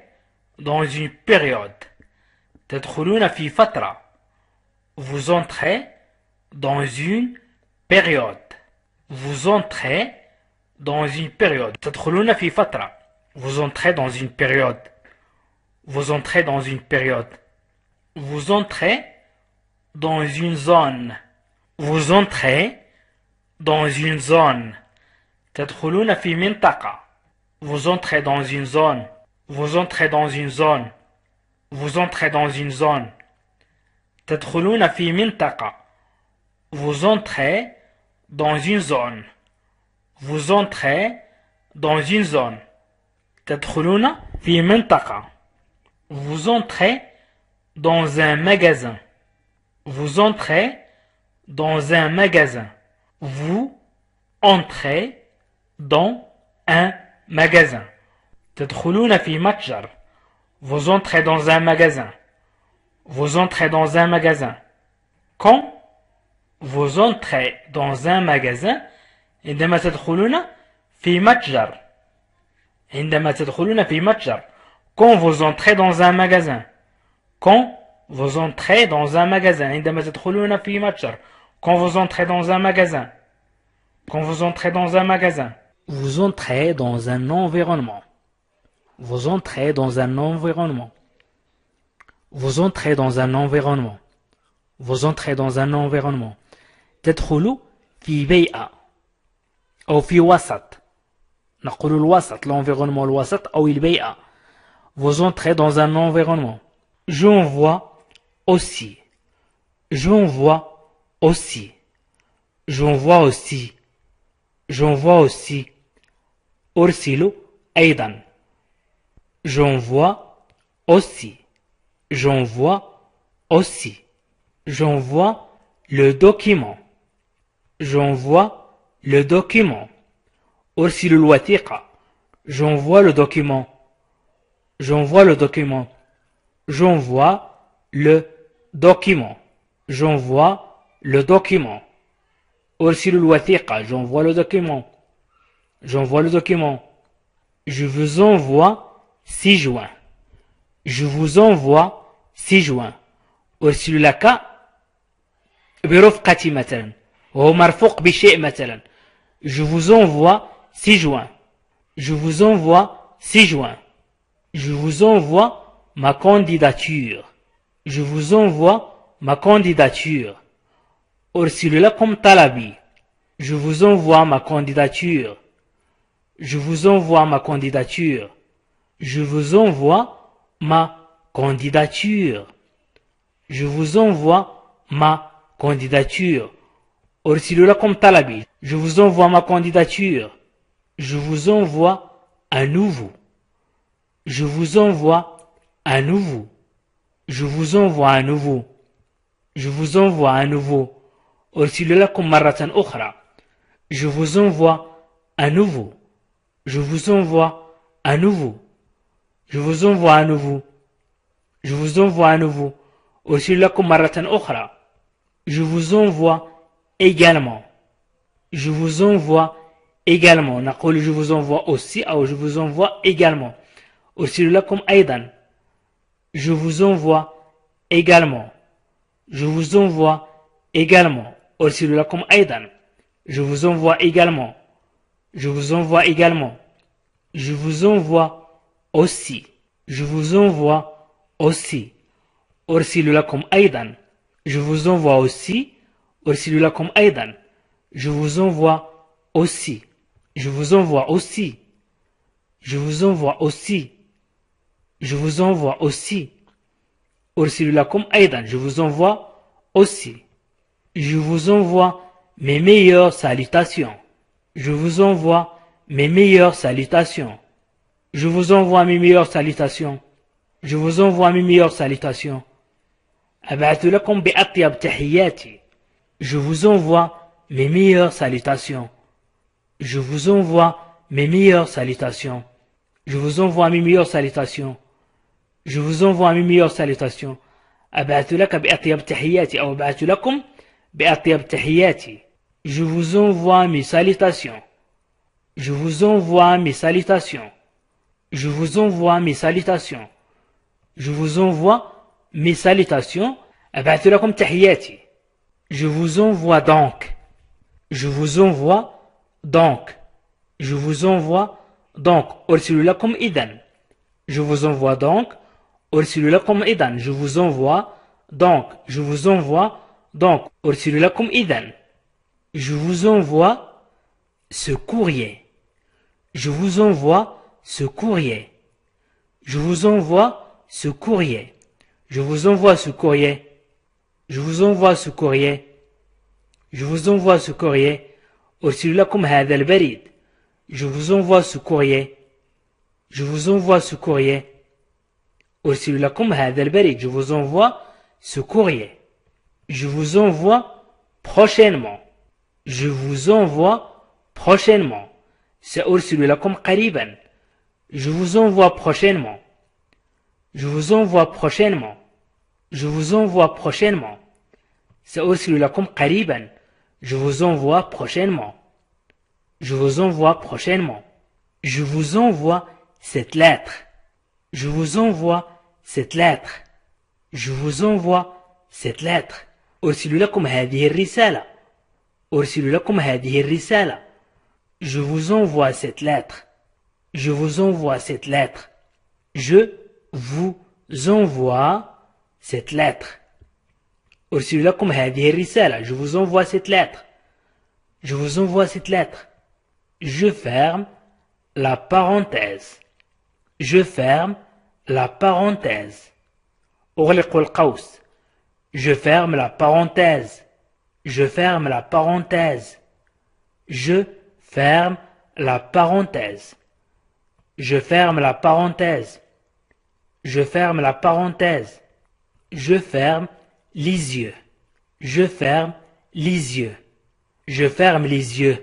dans une période. تدخلون في فترة. Vous entrez dans une période. Vous entrez dans une période. تدخلون في فترة. Vous entrez dans une période. Vous entrez dans une période. Vous entrez dans une zone. Vous entrez dans une zone. تدخلون في منطقة. Vous entrez dans une zone. Vous entrez dans une zone. Vous entrez dans une zone. تدخلون في منطقة. Vous entrez dans une zone. Vous entrez dans une zone. تدخلون في منطقة. Vous entrez dans un magasin. Vous entrez dans un magasin. Vous entrez dans un magasin. تدخلون في متجر. Vous entrez dans un magasin. Vous entrez dans un magasin. Quand vous entrez dans un magasin عندما تدخلون في متجر. عندما تدخلون في متجر. Quand vous entrez dans un magasin. Quand vous entrez dans un magasin. عندما تدخلون في متجر. Quand vous entrez dans un magasin. Quand vous entrez dans un magasin. Vous entrez dans un environnement. Vous entrez dans un environnement. Vous entrez dans un environnement. Vous entrez dans un environnement. تدخلوا في بيئة أو في وسط. نقول الوسط l'environnement الوسط أو البيئة. Vous entrez dans un environnement. J'en vois aussi. J'en vois aussi. J'en vois aussi. J'en vois aussi. أرسل أيضا. J'en vois aussi. J'en vois aussi. J'envoie le document. J'envoie le document. أرسل الوثيقة. J'envoie le document. J'envoie le document. J'envoie le document. J'envoie le document. أرسل الوثيقة. J'envoie le document. J'envoie le document. Je vous envoie 6 juin. Je vous envoie 6 juin. أرسل لك برفقتي مثلا وهو مرفوق بشيء مثلا. Je vous envoie 6 juin. Je vous envoie 6 juin. Je vous envoie ma candidature. Je vous envoie ma candidature. أرسل لكم طلبي. Je vous envoie ma candidature. Je vous envoie ma candidature. Je vous envoie ma candidature. Je vous envoie ma candidature. أرسل لكم طلبي. Je vous envoie ma candidature. Je vous envoie à nouveau. Je vous envoie à nouveau. Je vous envoie à nouveau. Je vous envoie à nouveau. أرسل لكم مرة أخرى. Je vous envoie à nouveau. Je vous envoie à nouveau. Je vous envoie à nouveau. Je vous envoie à nouveau. أرسل لكم مرة أخرى. Je vous envoie également. Je vous envoie également. نقول je vous envoie aussi أو je vous envoie également. أرسل لكم أيضا. Je vous envoie également. Je vous envoie également. أرسل لكم أيضا. Je vous envoie également. Je vous envoie également. Je vous envoie aussi. Je vous envoie aussi. أرسل لكم أيضا. Je vous envoie aussi. أرسل لكم أيضا. Je vous envoie aussi. Je vous envoie aussi. Je vous envoie aussi. Je vous envoie aussi. أرسل لكم أيضا. Je vous envoie aussi. Je vous envoie mes meilleures salutations. Je vous envoie mes meilleures salutations. Je vous envoie mes meilleures salutations. Je vous envoie mes meilleures salutations. أبعث لكم بأطيب تحياتي. Je vous envoie mes meilleures salutations. Je vous envoie mes meilleures salutations. Je vous envoie mes meilleures salutations. Je vous envoie mes meilleures salutations. أبعث لك بأطيب تحياتي أو أبعث لكم بأطيب تحياتي. Je vous envoie mes salutations. Je vous envoie mes salutations. Je vous envoie mes salutations. Je vous envoie mes salutations. أبعث لكم تحياتي. Je vous envoie donc. Je vous envoie donc. Je vous envoie donc. أرسل لكم إذن. Je vous envoie donc. أرسل لكم إذن. Je vous envoie donc. Je vous envoie donc. أرسل لكم إذن. Je vous envoie ce courrier. Je vous envoie ce courrier. Je vous envoie ce courrier. Je vous envoie ce courrier. Je vous envoie ce courrier. Je vous envoie ce courrier. أرسل لكم هذا البريد. Je vous envoie ce courrier. Je vous envoie ce courrier. أرسل لكم هذا البريد. Je vous envoie ce courrier. Je vous envoie prochainement. Je vous envoie prochainement. سأرسل لكم قريبا. Je vous envoie prochainement. Je vous envoie prochainement. Je vous envoie prochainement. سأرسل لكم قريبا. Je vous envoie prochainement. Je vous envoie prochainement. Je vous envoie cette lettre. Je vous envoie cette lettre. Je vous envoie cette lettre. أرسل لكم هذه الرسالة. أرسل لكم هذه الرسالة. Je vous envoie cette lettre. Je vous envoie cette lettre. Je vous envoie cette lettre. أرسل لكم هذه الرسالة. Je vous envoie cette lettre. Je vous envoie cette lettre. Je ferme la parenthèse. Je ferme la parenthèse. أغلق القوس. Je ferme la parenthèse. Je ferme la parenthèse. Je ferme la parenthèse. Je ferme la parenthèse. Je ferme la parenthèse. Je ferme les yeux. Je ferme les yeux. Je ferme les yeux.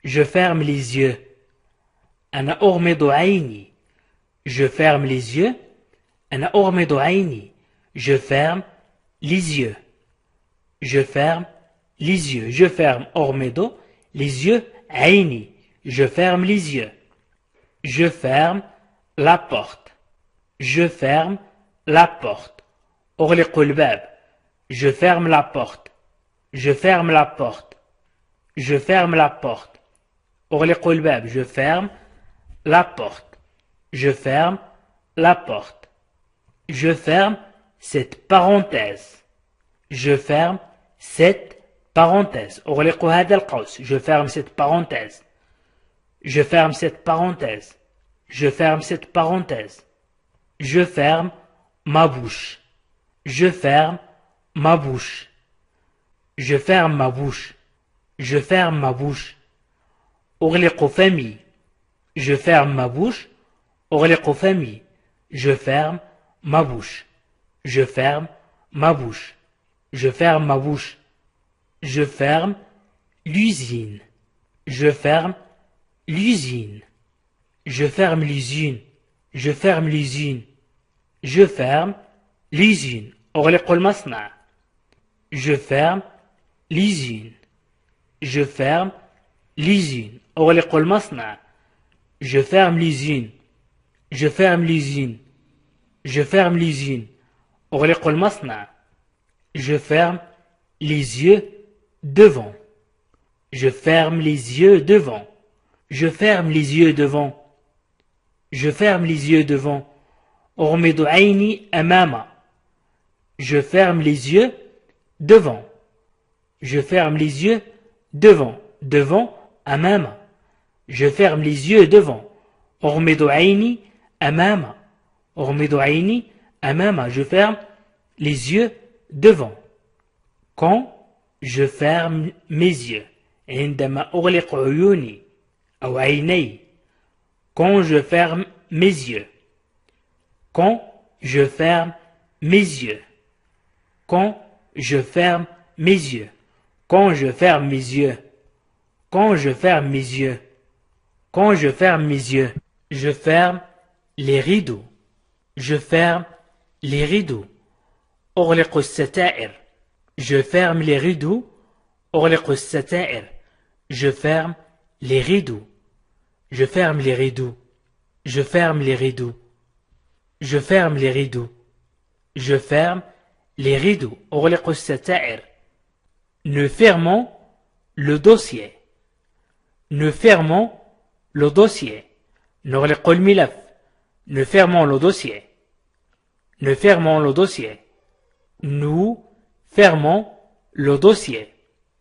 Je ferme les yeux. أنا أغمض عيني. Je ferme les yeux. أنا أغمض عيني. Je ferme les yeux. Je ferme les yeux. Je ferme أغمض les yeux. عيني. Je ferme les yeux. Je ferme la porte. Je ferme la porte. أغلق الباب. Je ferme la porte. Je ferme la porte. Je ferme la porte. أغلق الباب. Je ferme la porte. Je ferme la porte. Je ferme cette parenthèse. Je ferme cette parenthèse. أغلق هذا القوس. Je ferme cette parenthèse. Je ferme cette parenthèse. Je ferme cette parenthèse. Je ferme ma bouche. Je ferme ma bouche. Je ferme ma bouche. Je ferme ma bouche. أغلق فمي. Je ferme ma bouche. أغلق فمي. Je ferme ma bouche. Je ferme ma bouche. Je ferme ma bouche. Je ferme l'usine. Je ferme l'usine. Je ferme l'usine. Je ferme l'usine. Je ferme l'usine. أغلق المصنع. Je ferme l'usine. Je ferme l'usine. أغلق المصنع. Je ferme l'usine. Je ferme l'usine. Je ferme l'usine. أغلق المصنع. Je ferme les yeux devant. Je ferme les yeux devant. Je ferme les yeux devant. Je ferme les yeux devant. أغمض عيني أمام. Je ferme les yeux devant. Je ferme les yeux devant. Devant أمام. Je ferme les yeux devant. أغمض عيني أمام. أغمض عيني أمام. Je ferme les yeux devant. Quand je ferme mes yeux. عندما أغلق عيوني أو عيني. Quand je ferme mes yeux. Quand je ferme mes yeux. Quand je ferme mes yeux. Quand je ferme mes yeux. Quand je ferme mes yeux. Quand je ferme mes yeux. Je ferme les rideaux. Je ferme les rideaux. أغلق الستائر. Je ferme les rideaux. أغلق الستائر. Je ferme les rideaux. Je ferme les rideaux. Je ferme les rideaux. Je ferme les rideaux. Je ferme les rideaux. أغلق الستائر. Ne fermons le dossier. Ne fermons le dossier. نغلق الملف. Ne fermons le dossier. Ne fermons le dossier. Nous fermons le dossier.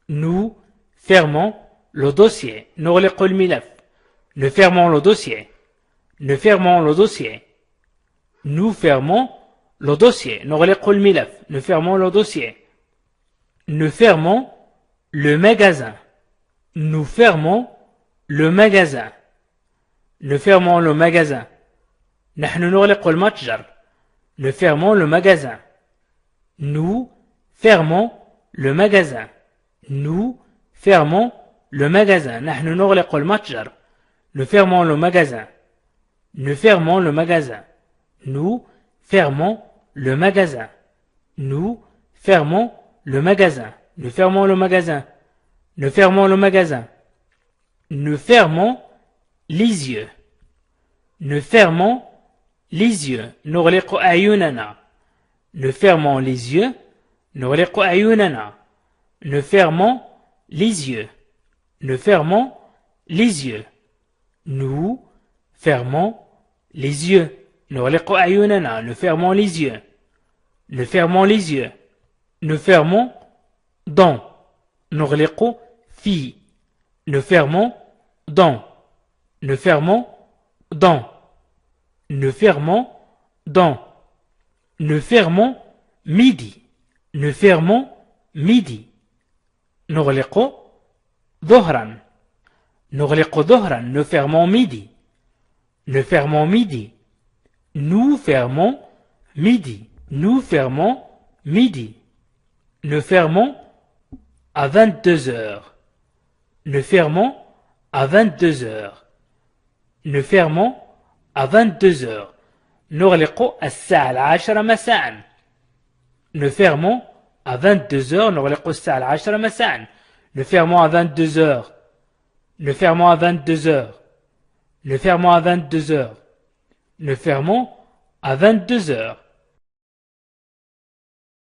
Nous fermons le dossier. نغلق الملف. Ne fermons le dossier. Ne fermons le dossier. Nous fermons le dossier. نغلق الملف. Ne fermons le dossier. Nous fermons le magasin. Nous fermons le magasin. Nous fermons le magasin. نحن نغلق المتجر. Nous fermons le magasin. Nous fermons le magasin. Nous fermons le magasin. نحن نغلق المتجر. Nous fermons le magasin. Nous fermons le magasin. Nous fermons le magasin. Nous fermons le magasin. Nous fermons le magasin. Nous fermons le magasin. Nous fermons les yeux. Nous fermons les yeux. نغلق أعيننا. Nous fermons les yeux. نغلق أعيننا. Nous fermons les yeux. Nous fermons les yeux. Nous fermons les yeux. نغلق أعيننا. Nous fermons les yeux. Nous fermons les yeux. Nous fermons dans. نغلق في. Nous fermons dans. Nous fermons dans. Nous fermons dans. Nous fermons midi. Nous fermons midi. نغلق ظهرا. نغلق ظهرا. Nous fermons midi. Nous fermons midi. Nous fermons midi. Nous fermons midi. Nous fermons à 22 heures. Nous fermons à 22 heures. Nous fermons à 22 heures. نغلق الساعة 10 مساء. Nous fermons à 22 heures. نغلق الساعة 10 مساء. Nous fermons à 22 heures. Nous fermons à 22 heures. Nous fermons à 22 heures. Nous fermons à 22 heures.